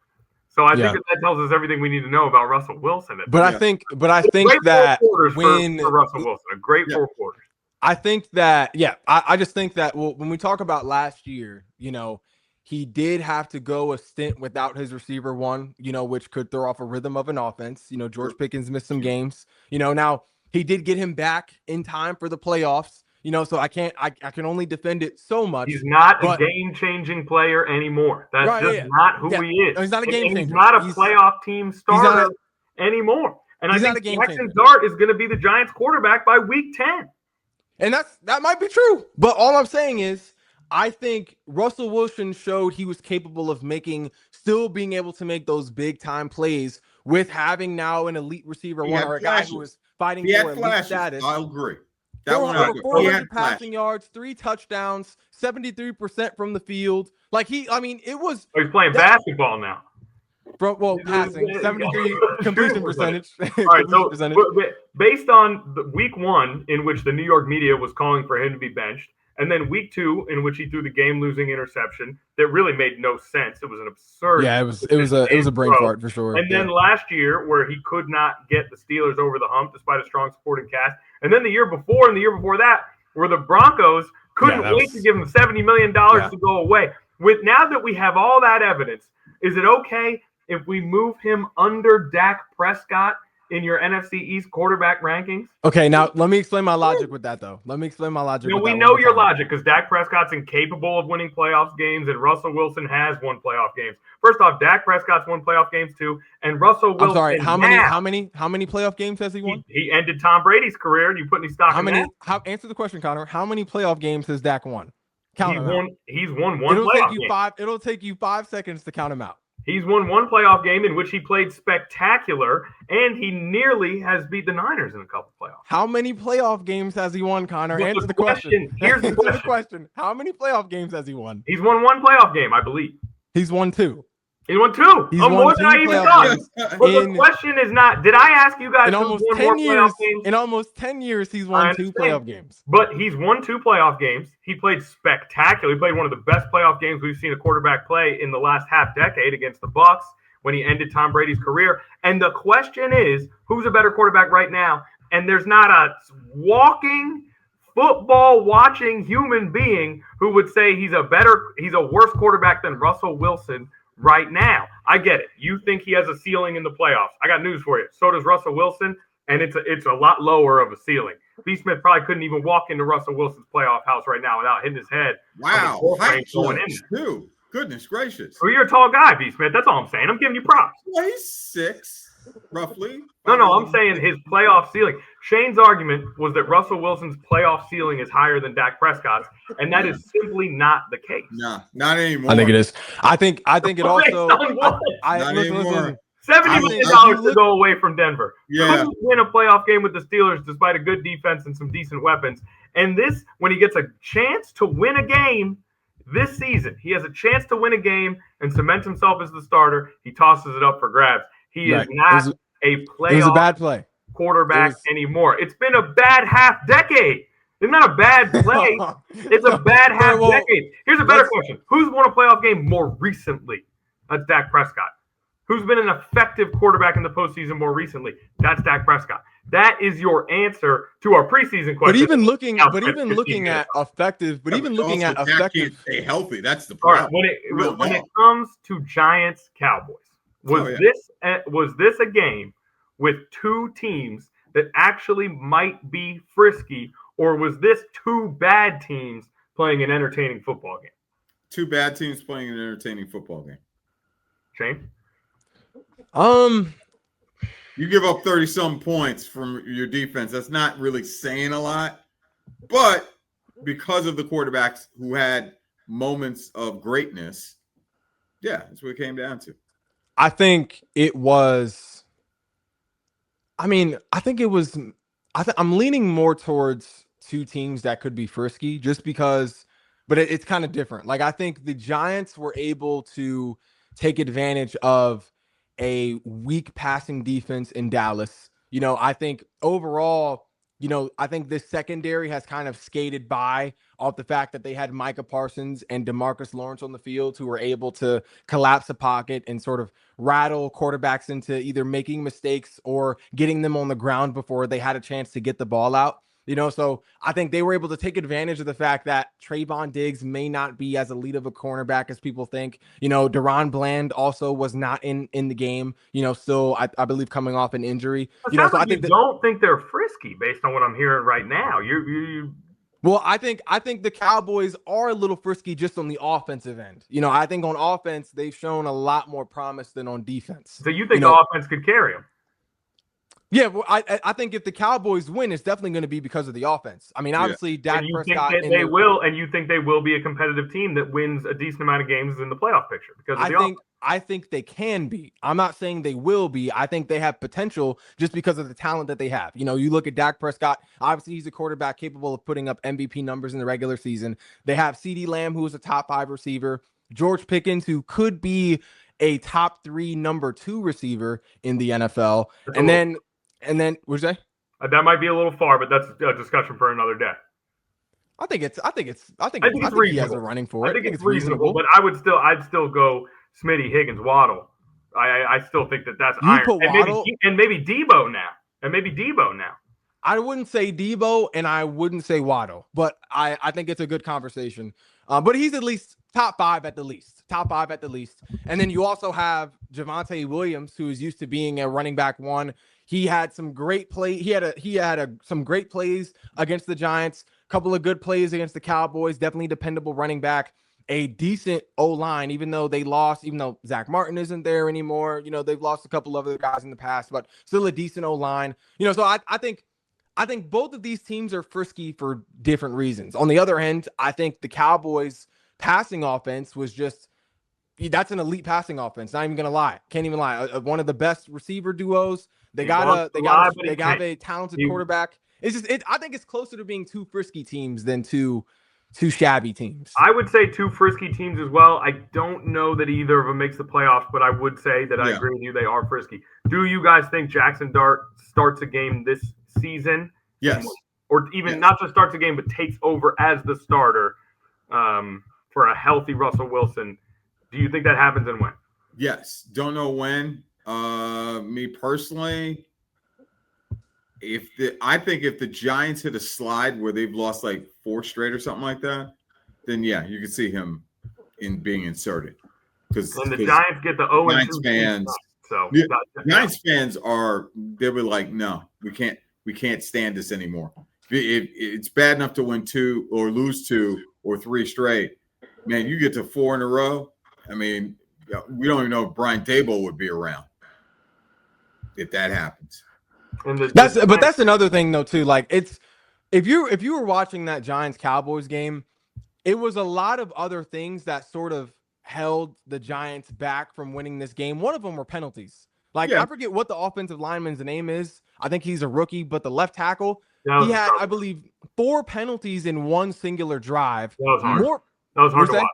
So I think that tells us everything we need to know about Russell Wilson. But I think that when for Russell Wilson, a great 4 quarters. I think that, I just think that when we talk about last year, he did have to go a stint without his receiver one, which could throw off a rhythm of an offense. George Pickens missed some games. Now he did get him back in time for the playoffs. So I can only defend it so much. He's not a game-changing player anymore. That's not who he is. No, he's not a game changer. He's not a playoff team starter anymore. And I think Jackson Dart is going to be the Giants quarterback by week 10. And that might be true. But all I'm saying is I think Russell Wilson showed he was capable of still being able to make those big-time plays with having now an elite receiver one or a guy who was fighting for elite status. I agree. Over 400 passing yards, 3 touchdowns, 73% from the field. It was. He's playing basketball now. Passing 73 completion percentage. All right, so based on the week 1 in which the New York media was calling for him to be benched, and then week 2 in which he threw the game-losing interception that really made no sense. It was an absurd. Yeah, it was a brain fart for sure. And then last year, where he could not get the Steelers over the hump despite a strong supporting cast, and then the year before and the year before that, where the Broncos couldn't wait to give him $70 million to go away. Now that we have all that evidence, is it okay if we move him under Dak Prescott in your NFC East quarterback rankings? Okay, now let me explain my logic with that, though. We know your logic because Dak Prescott's incapable of winning playoff games, and Russell Wilson has won playoff games. First off, Dak Prescott's won playoff games too, and Russell Wilson. I'm sorry, how many playoff games has he won? He ended Tom Brady's career, and you put any stock in that? Answer the question, Connor. How many playoff games has Dak won? He's won one playoff game. It'll take you 5 seconds to count him out. He's won one playoff game in which he played spectacular, and he nearly has beat the Niners in a couple playoffs. How many playoff games has he won, Connor? Answer the question. Here's the question. How many playoff games has he won? He's won one playoff game, I believe. He's won 2. He won 2. More than I even thought. But the question is not, did I ask you guys in almost 10 years? In almost 10 years, he's won 2 playoff games. But he's won 2 playoff games. He played spectacular. He played one of the best playoff games we've seen a quarterback play in the last half decade against the Bucs when he ended Tom Brady's career. And the question is, who's a better quarterback right now? And there's not a walking football watching human being who would say he's a worse quarterback than Russell Wilson right now. I get it. You think he has a ceiling in the playoffs. I got news for you. So does Russell Wilson, and it's a lot lower of a ceiling. B. Smith probably couldn't even walk into Russell Wilson's playoff house right now without hitting his head. Wow, height going in too. Goodness gracious. Well, you're a tall guy, B. Smith. That's all I'm saying. I'm giving you props. Well, he's 6, roughly. No, I'm saying his playoff ceiling. Shane's argument was that Russell Wilson's playoff ceiling is higher than Dak Prescott's, and that is simply not the case. No, not anymore. I think it is. I think it also. Listen. $70 million to go away from Denver. Yeah. Couldn't win a playoff game with the Steelers despite a good defense and some decent weapons. And this, when he gets a chance to win a game this season, he has a chance to win a game and cement himself as the starter. He tosses it up for grabs. He is not a playoff quarterback anymore. It's been a bad half decade. It's not a bad play. It's a bad half decade. Here's a better question. Who's won a playoff game more recently? That's Dak Prescott. Who's been an effective quarterback in the postseason more recently? That's Dak Prescott. That is your answer to our preseason question. But even looking at effective, can't stay healthy. That's the problem. When it comes to Giants Cowboys, was this a game with two teams that actually might be frisky, or was this two bad teams playing an entertaining football game? Two bad teams playing an entertaining football game. Shane? You give up 30-some points from your defense. That's not really saying a lot. But because of the quarterbacks who had moments of greatness, yeah, that's what it came down to. I'm leaning more towards two teams that could be frisky just because, but it's kind of different. Like, I think the Giants were able to take advantage of a weak passing defense in Dallas. I think overall, I think this secondary has kind of skated by off the fact that they had Micah Parsons and DeMarcus Lawrence on the field who were able to collapse the pocket and sort of rattle quarterbacks into either making mistakes or getting them on the ground before they had a chance to get the ball out. So I think they were able to take advantage of the fact that Trayvon Diggs may not be as elite of a cornerback as people think. Deron Bland also was not in the game, still, I believe, coming off an injury. So I think don't think they're frisky based on what I'm hearing right now. Well, I think the Cowboys are a little frisky just on the offensive end. I think on offense, they've shown a lot more promise than on defense. So you think the offense could carry them? Yeah, well, I think if the Cowboys win, it's definitely going to be because of the offense. I mean, obviously, Dak Prescott. And you think they will be a competitive team that wins a decent amount of games in the playoff picture because of the offense. I think they can be. I'm not saying they will be. I think they have potential just because of the talent that they have. You look at Dak Prescott. Obviously, he's a quarterback capable of putting up MVP numbers in the regular season. They have CeeDee Lamb, who is a top 5 receiver. George Pickens, who could be a top 3 number 2 receiver in the NFL. And then what'd you say? That might be a little far, but that's a discussion for another day. I think he has a running for it. I think it's reasonable, but I'd still go Smitty, Higgins, Waddle. I still think that's iron. And maybe Debo now. I wouldn't say Debo and I wouldn't say Waddle, but I think it's a good conversation. But he's at least top 5 at the least. And then you also have Javonte Williams, who is used to being a running back 1. He had some great play. He had some great plays against the Giants, a couple of good plays against the Cowboys, definitely dependable running back, a decent O-line, even though Zach Martin isn't there anymore. They've lost a couple of other guys in the past, but still a decent O-line. So I think both of these teams are frisky for different reasons. On the other hand, I think the Cowboys passing offense was that's an elite passing offense. Not even gonna lie. Can't even lie. One of the best receiver duos. They got a talented quarterback. I think it's closer to being two frisky teams than two shabby teams. I would say two frisky teams as well. I don't know that either of them makes the playoffs, but I would say that I agree with you. They are frisky. Do you guys think Jackson Dart starts a game this season? Yes. Or even not just starts a game, but takes over as the starter for a healthy Russell Wilson? Do you think that happens and when? Yes. Don't know when. Me personally, I think if the Giants hit a slide where they've lost like 4 straight or something like that, then yeah, you could see him in being inserted. And the Giants get the 0-2 Giants fans. So yeah, Giants fans they were like, no, we can't stand this anymore. It's bad enough to win 2 or lose 2 or 3 straight. Man, you get to 4 in a row. I mean, we don't even know if Brian Daboll would be around if that happens. But that's another thing though too. Like if you were watching that Giants Cowboys game, it was a lot of other things that sort of held the Giants back from winning this game. One of them were penalties. Like I forget what the offensive lineman's name is. I think he's a rookie, but the left tackle, he had, I believe, 4 penalties in one singular drive. That was hard. That was hard to watch.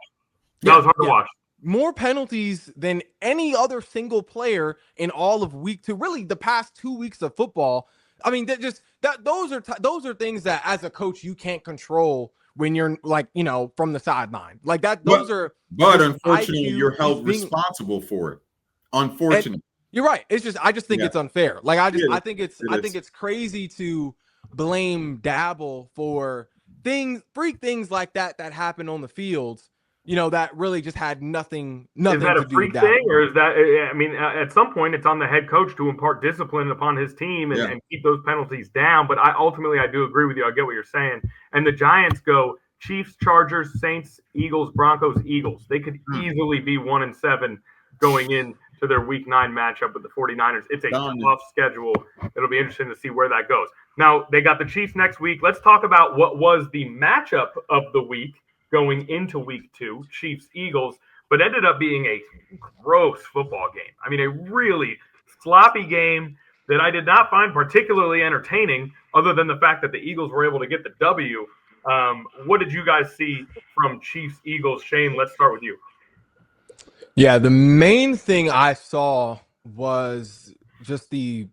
That was hard to watch. More penalties than any other single player in all of week 2, really the past 2 weeks of football. I mean, those are things that as a coach you can't control when you're like, from the sideline. Like that, but unfortunately you're held responsible for it. Unfortunately. You're right. It's just I just think it's unfair. Like I think it's crazy to blame Dabble for freak things like that happen on the field. That really just had nothing to do with that. Is that a freak thing, or is that? I mean, at some point, it's on the head coach to impart discipline upon his team and keep those penalties down. But I do agree with you. I get what you're saying. And the Giants go Chiefs, Chargers, Saints, Eagles, Broncos, Eagles. They could easily be 1-7 going into their Week 9 matchup with the 49ers. It's a tough schedule. It'll be interesting to see where that goes. Now they got the Chiefs next week. Let's talk about what was the matchup of the week going into week 2, Chiefs-Eagles, but ended up being a gross football game. I mean, a really sloppy game that I did not find particularly entertaining, other than the fact that the Eagles were able to get the W. What did you guys see from Chiefs-Eagles? Shane, let's start with you. Yeah, the main thing I saw was just the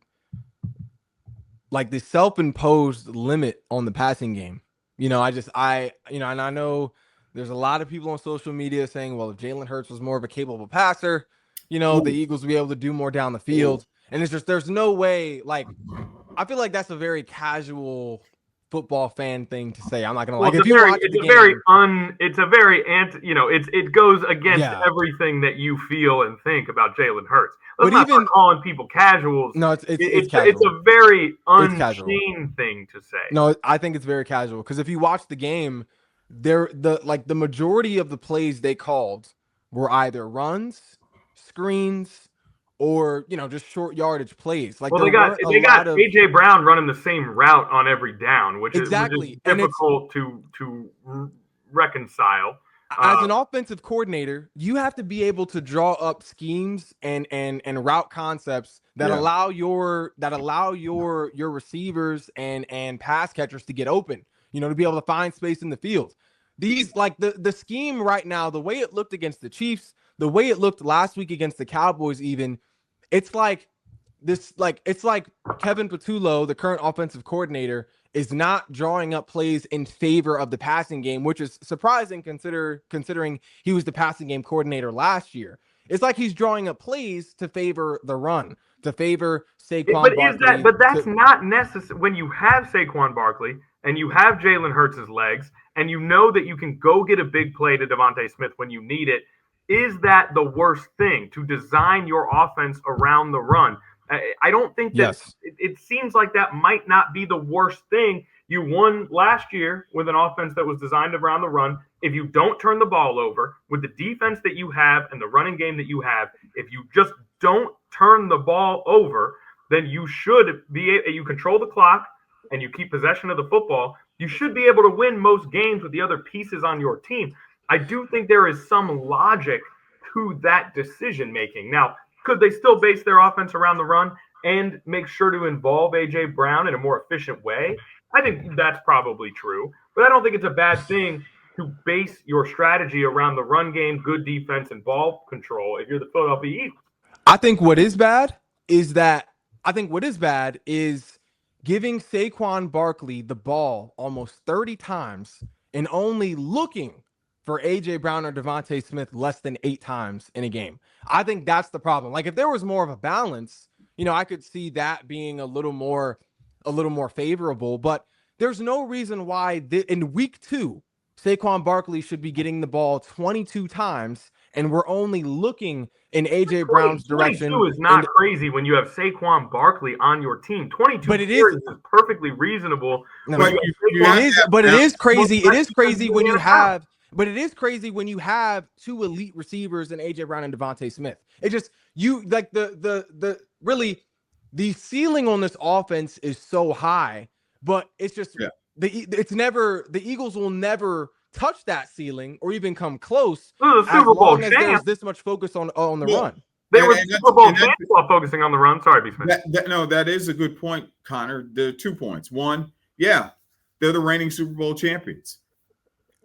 self-imposed limit on the passing game. And I know there's a lot of people on social media saying, well, if Jalen Hurts was more of a capable passer, the Eagles would be able to do more down the field. And it's just, there's no way, like, I feel like that's a very casual football fan thing to say. I'm not gonna it goes against everything that you feel and think about Jalen Hurts. Let's not start calling people casuals. No, it's casual. It's a very unchained thing to say. No, I think it's very casual because if you watch the game, the majority of the plays they called were either runs, screens, or just short yardage plays. Like they got AJ Brown running the same route on every down, which is difficult to reconcile. As an offensive coordinator, you have to be able to draw up schemes and route concepts that allow your receivers and pass catchers to get open. To be able to find space in the field. These the scheme right now, the way it looked against the Chiefs, the way it looked last week against the Cowboys, even. It's like Kevin Patullo, the current offensive coordinator, is not drawing up plays in favor of the passing game, which is surprising considering he was the passing game coordinator last year. It's like he's drawing up plays to favor the run, to favor Saquon Barkley. But that's not necessary when you have Saquon Barkley and you have Jalen Hurts' legs and you know that you can go get a big play to Devontae Smith when you need it. Is that the worst thing, to design your offense around the run? I don't think that it seems like that might not be the worst thing. You won last year with an offense that was designed around the run. If you don't turn the ball over with the defense that you have and the running game that you have, if you just don't turn the ball over, then you control the clock and you keep possession of the football. You should be able to win most games with the other pieces on your team. I do think there is some logic to that decision making. Now, could they still base their offense around the run and make sure to involve A.J. Brown in a more efficient way? I think that's probably true, but I don't think it's a bad thing to base your strategy around the run game, good defense, and ball control if you're the Philadelphia Eagles. I think what is bad is giving Saquon Barkley the ball almost 30 times and only looking for A.J. Brown or Devontae Smith less than 8 times in a game. I think that's the problem. Like if there was more of a balance, I could see that being a little more a little more favorable, but there's no reason why in week 2, Saquon Barkley should be getting the ball 22 times, and we're only looking in A.J. Brown's direction. 22 is not crazy when you have Saquon Barkley on your team. 22 but it is perfectly reasonable. But it is crazy. It is crazy when you have – but it is crazy when you have 2 elite receivers in A.J. Brown and Devontae Smith. It just – you – like really the ceiling on this offense is so high, but it's just the Eagles will never touch that ceiling or even come close as long as there's this much focus on the run. They were Super Bowl champs while focusing on the run. Sorry, B-Smith. That is a good point, Connor. There are 2 points. One, they're the reigning Super Bowl champions.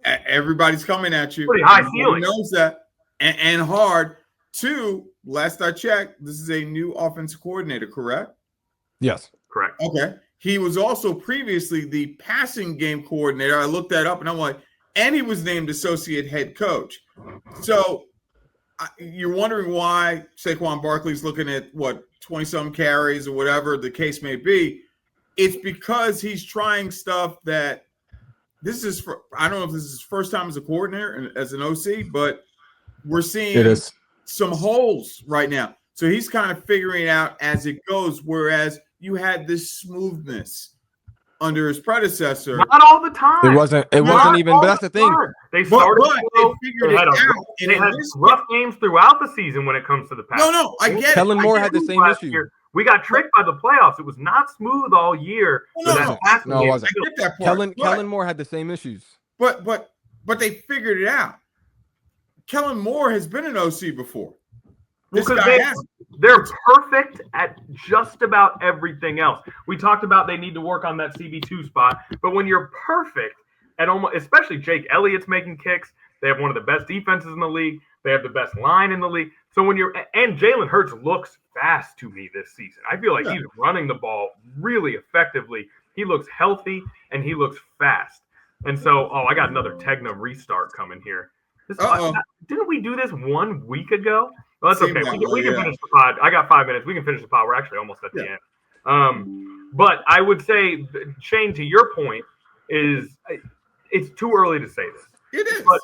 Everybody's coming at you. Pretty high ceiling. Knows that and hard. 2, last I checked, this is a new offensive coordinator, correct? Yes, correct. Okay. He was also previously the passing game coordinator. I looked that up, and I'm like, and he was named associate head coach. So you're wondering why Saquon Barkley's looking at 20-some carries or whatever the case may be. It's because he's trying stuff that I don't know if this is his first time as a coordinator and as an OC, but we're seeing some holes right now. So he's kind of figuring it out as it goes, whereas you had this smoothness under his predecessor. Not all the time. It wasn't even, but that's the thing. They started slow. They figured it out. They had rough games throughout the season when it comes to the pass. No, I get it. Kellen Moore had the same issue. We got tricked by the playoffs. It was not smooth all year. No, it wasn't. I get that part. Kellen Moore had the same issues. But they figured it out. Kellen Moore has been an OC before. They're perfect at just about everything else. We talked about they need to work on that CB2 spot, but when you're perfect at almost, especially Jake Elliott's making kicks, they have one of the best defenses in the league. They have the best line in the league. So and Jalen Hurts looks fast to me this season. I feel like he's running the ball really effectively. He looks healthy and he looks fast. And so, I got another Tegna restart coming here. Didn't we do this 1 week ago? Well, that's okay. We can finish the pod. I got 5 minutes. We can finish the pod. We're actually almost at the end. But I would say, Shane, to your point, it's too early to say this. It is. But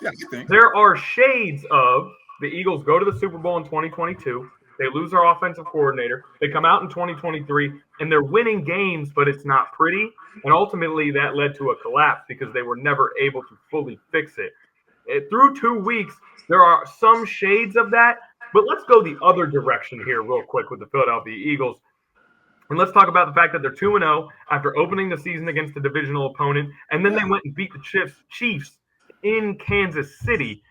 there are shades of the Eagles go to the Super Bowl in 2022. They lose their offensive coordinator. They come out in 2023, and they're winning games, but it's not pretty. And ultimately, that led to a collapse because they were never able to fully fix it. Through 2 weeks, there are some shades of that. But let's go the other direction here real quick with the Philadelphia Eagles. And let's talk about the fact that they're 2-0 after opening the season against a divisional opponent. And then they went and beat the Chiefs in Kansas City.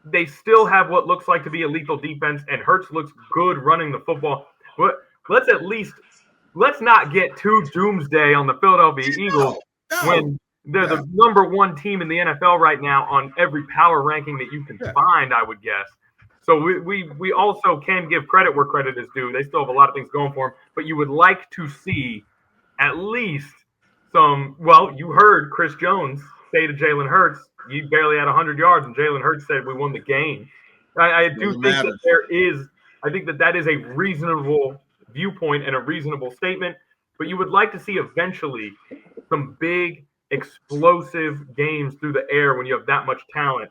They still have what looks like to be a lethal defense, and Hurts looks good running the football. But let's not get too doomsday on the Philadelphia Eagles when they're the number 1 team in the NFL right now on every power ranking that you can find, I would guess. So we also can give credit where credit is due. They still have a lot of things going for them, but you would like to see at least some. Well, you heard Chris Jones say to Jalen Hurts, "You barely had 100 yards," and Jalen Hurts said, "We won the game." I do think that there is. I think that is a reasonable viewpoint and a reasonable statement. But you would like to see eventually some big, explosive games through the air when you have that much talent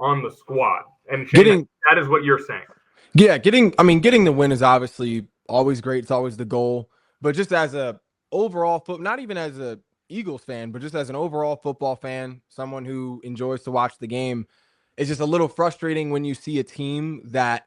on the squad. And Shane, that is what you're saying. Yeah, getting the win is obviously always great. It's always the goal. But just as a overall not even as a Eagles fan, but just as an overall football fan, someone who enjoys to watch the game, it's just a little frustrating when you see a team that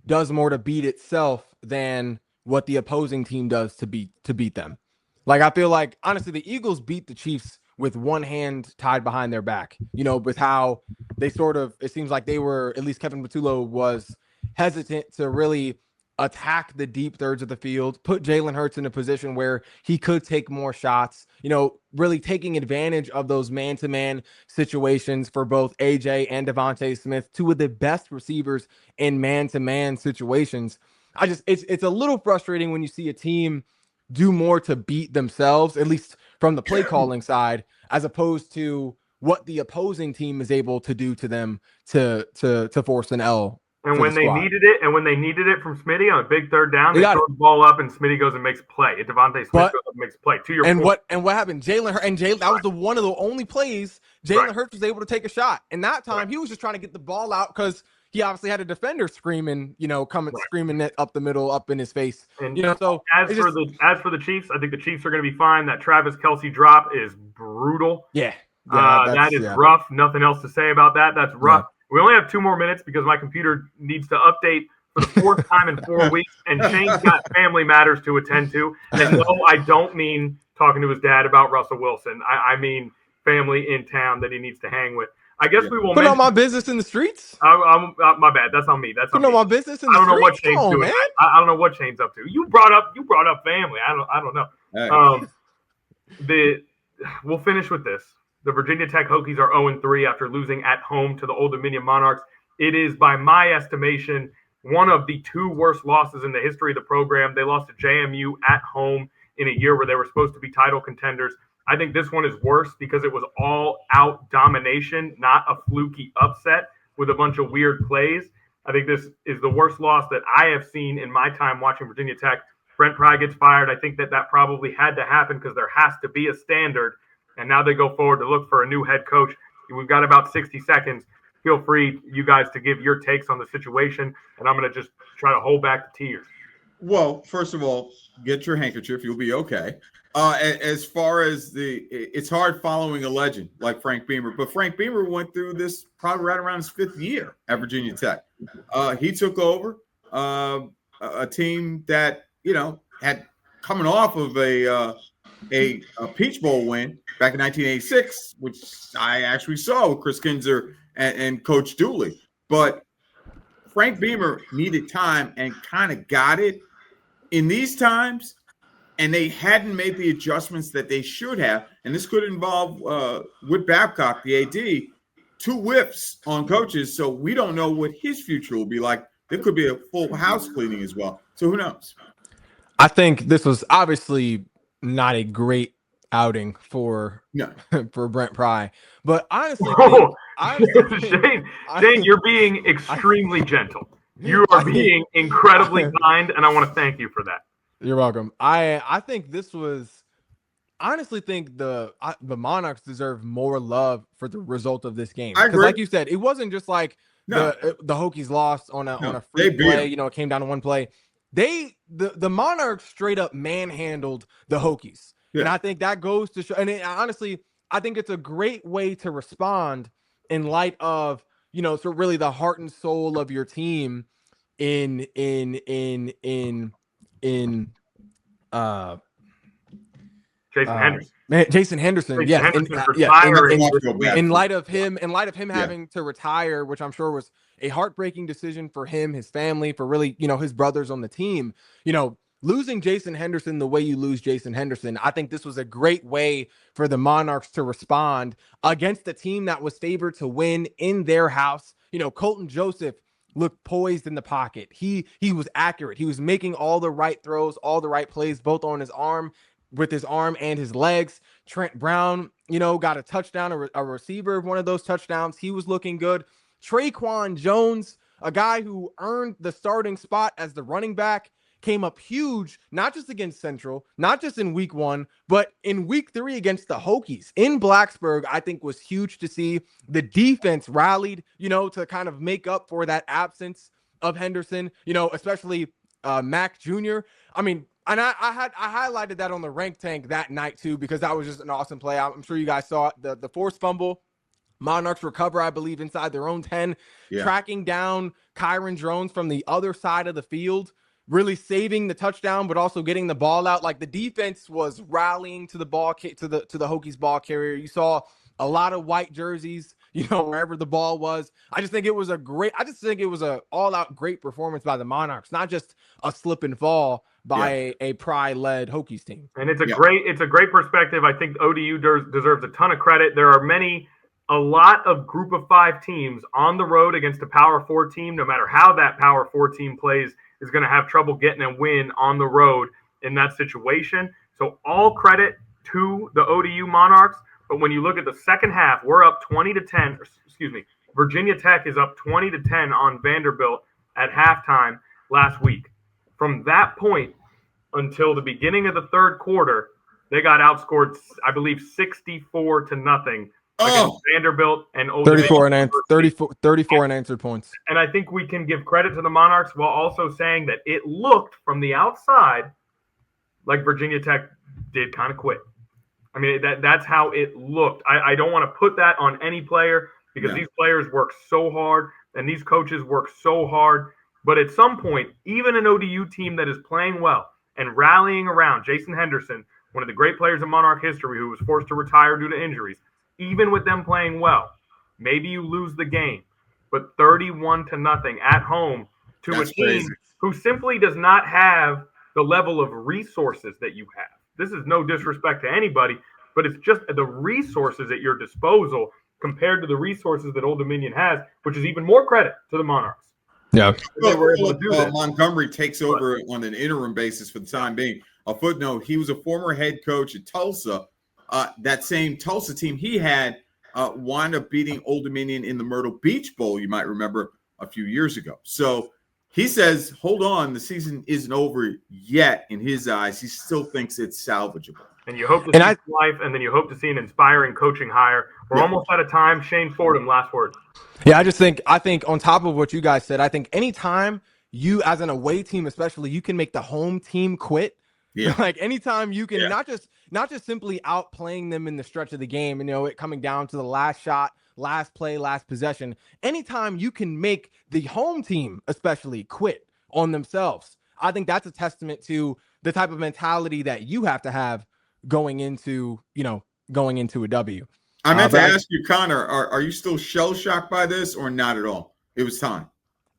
does more to beat itself than what the opposing team does to beat them. Like, I feel like, honestly, the Eagles beat the Chiefs with one hand tied behind their back, with how they it seems like they were, at least Kevin Patullo was hesitant to really attack the deep thirds of the field, put Jalen Hurts in a position where he could take more shots, really taking advantage of those man-to-man situations for both AJ and Devontae Smith, 2 of the best receivers in man-to-man situations. It's a little frustrating when you see a team do more to beat themselves, at least from the play calling side, as opposed to what the opposing team is able to do to them to force an L And when they needed it from Smitty on a big third down, they throw the ball up and Smitty goes and makes a play. Devontae Smith goes up and makes a play. To your point. And what happened? Jalen that was one of the only plays Jalen Hurts was able to take a shot. And that time he was just trying to get the ball out because he obviously had a defender screaming, screaming it up the middle, up in his face. And so as for the Chiefs, I think the Chiefs are going to be fine. That Travis Kelce drop is brutal. Yeah, that is rough. Nothing else to say about that. That's rough. Yeah. We only have 2 more minutes because my computer needs to update for the 4th time in 4 weeks, and Shane's got family matters to attend to. And no, I don't mean talking to his dad about Russell Wilson. I mean family in town that he needs to hang with. I guess we will put on my business in the streets. My bad. That's on me. That's on me. My business in the streets. I don't know what Shane's doing. I don't know what Shane's up to. You brought up family. I don't know. Hey. We'll finish with this. The Virginia Tech Hokies are 0-3 after losing at home to the Old Dominion Monarchs. It is, by my estimation, one of the 2 worst losses in the history of the program. They lost to JMU at home in a year where they were supposed to be title contenders. I think this one is worse because it was all-out domination, not a fluky upset with a bunch of weird plays. I think this is the worst loss that I have seen in my time watching Virginia Tech. Brent Pry gets fired. I think that probably had to happen because there has to be a standard. And now they go forward to look for a new head coach. We've got about 60 seconds. Feel free, you guys, to give your takes on the situation. And I'm going to just try to hold back the tears. Well, first of all, get your handkerchief. You'll be okay. As far as it's hard following a legend like Frank Beamer. But Frank Beamer went through this probably right around his 5th year at Virginia Tech. He took over a team that, had coming off of a Peach Bowl win back in 1986, which I actually saw with Chris Kinzer and Coach Dooley. But Frank Beamer needed time and kind of got it in these times, and they hadn't made the adjustments that they should have. And this could involve Whit Babcock, the AD, 2 whiffs on coaches, so we don't know what his future will be like. There could be a full house cleaning as well. So who knows? I think this was obviously not a great outing for Brent Pry, but honestly, Shane, you're being extremely gentle. You are being incredibly kind, and I want to thank you for that. You're welcome. I think this was honestly think the Monarchs deserve more love for the result of this game. Because, like you said, it wasn't just like the Hokies lost on a free play. It came down to one play. The Monarchs straight up manhandled the Hokies. Yeah. And I think that goes to show, and honestly, I think it's a great way to respond in light of, so really the heart and soul of your team in Jason Henderson. In light of him having to retire, which I'm sure was a heartbreaking decision for him, his family, for really, his brothers on the team, losing Jason Henderson the way you lose Jason Henderson, I think this was a great way for the Monarchs to respond against a team that was favored to win in their house. Colton Joseph looked poised in the pocket. He was accurate. He was making all the right throws, all the right plays, both on his arm, with his arm and his legs. Trent Brown, got a touchdown, a receiver of one of those touchdowns. He was looking good. Traquan Jones, a guy who earned the starting spot as the running back, came up huge, not just against Central, not just in week 1, but in week 3 against the Hokies in Blacksburg. I think was huge to see. The defense rallied, to kind of make up for that absence of Henderson, especially Mac Jr. I mean, and I highlighted that on the Rank Tank that night too, because that was just an awesome play. I'm sure you guys saw it. The forced fumble. Monarchs recover, I believe, inside their own 10, tracking down Kyron Drones from the other side of the field, really saving the touchdown, but also getting the ball out. Like, the defense was rallying to the ball, to the Hokies ball carrier. You saw a lot of white jerseys, wherever the ball was. I just think it was a all-out great performance by the Monarchs, not just a slip and fall by a Pry-led Hokies team. And it's a great perspective. I think ODU deserves a ton of credit. There are a lot of group of 5 teams on the road against a Power 4 team, no matter how that Power 4 team plays, is going to have trouble getting a win on the road in that situation. So all credit to the ODU Monarchs. But when you look at the second half, we're up 20-10. Virginia Tech is up 20-10 on Vanderbilt. at halftime last week. From that point until the beginning of the third quarter, they got outscored, I believe, 64-0 against Vanderbilt and Old 34 unanswered points. And I think we can give credit to the Monarchs while also saying that it looked from the outside like Virginia Tech did kind of quit. I mean, that's how it looked. I don't want to put that on any player because these players work so hard and these coaches work so hard. But at some point, even an ODU team that is playing well and rallying around Jason Henderson, one of the great players in Monarch history who was forced to retire due to injuries, even with them playing well, maybe you lose the game. But 31-0 at home to a team who simply does not have the level of resources that you have. This is no disrespect to anybody, but it's just the resources at your disposal compared to the resources that Old Dominion has, which is even more credit to the Monarchs. Yeah. Montgomery takes over on an interim basis for the time being. A footnote, he was a former head coach at Tulsa. That same Tulsa team he had wound up beating Old Dominion in the Myrtle Beach Bowl, you might remember, a few years ago. So he says, hold on, the season isn't over yet in his eyes. He still thinks it's salvageable. And you hope to see life, and then you hope to see an inspiring coaching hire. We're almost out of time. Shane Fordham, last word. Yeah, I think on top of what you guys said, I think anytime you, as an away team especially, you can make the home team quit. Yeah. Like anytime you can not just simply outplaying them in the stretch of the game, it coming down to the last shot, last play, last possession. Anytime you can make the home team especially quit on themselves, I think that's a testament to the type of mentality that you have to have going into a W. I meant to ask you, Connor, are you still shell-shocked by this or not at all? It was time.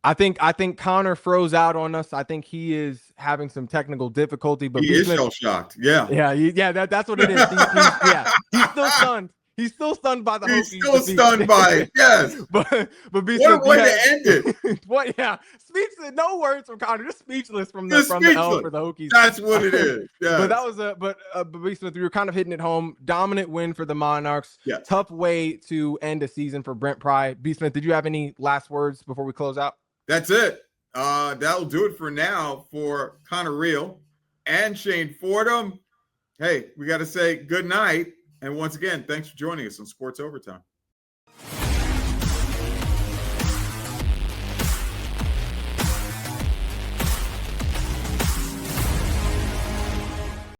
I think Connor froze out on us. I think he is having some technical difficulty, but he is shell-shocked. Yeah. That's what it is. He's still stunned. He's still stunned by the Hokies. He's still stunned by it. Yes. but what a way to end it. What? Yeah. Speechless. No words from Connor. Just speechless from the L for the Hokies. That's what it is. Yes. But that was B-Smith, we were kind of hitting it home. Dominant win for the Monarchs. Yeah. Tough way to end a season for Brent Pry. B-Smith, did you have any last words before we close out? That's it. That'll do it for now for Connor Reel and Shane Fordham. Hey, we got to say good night. And once again, thanks for joining us on Sports Overtime.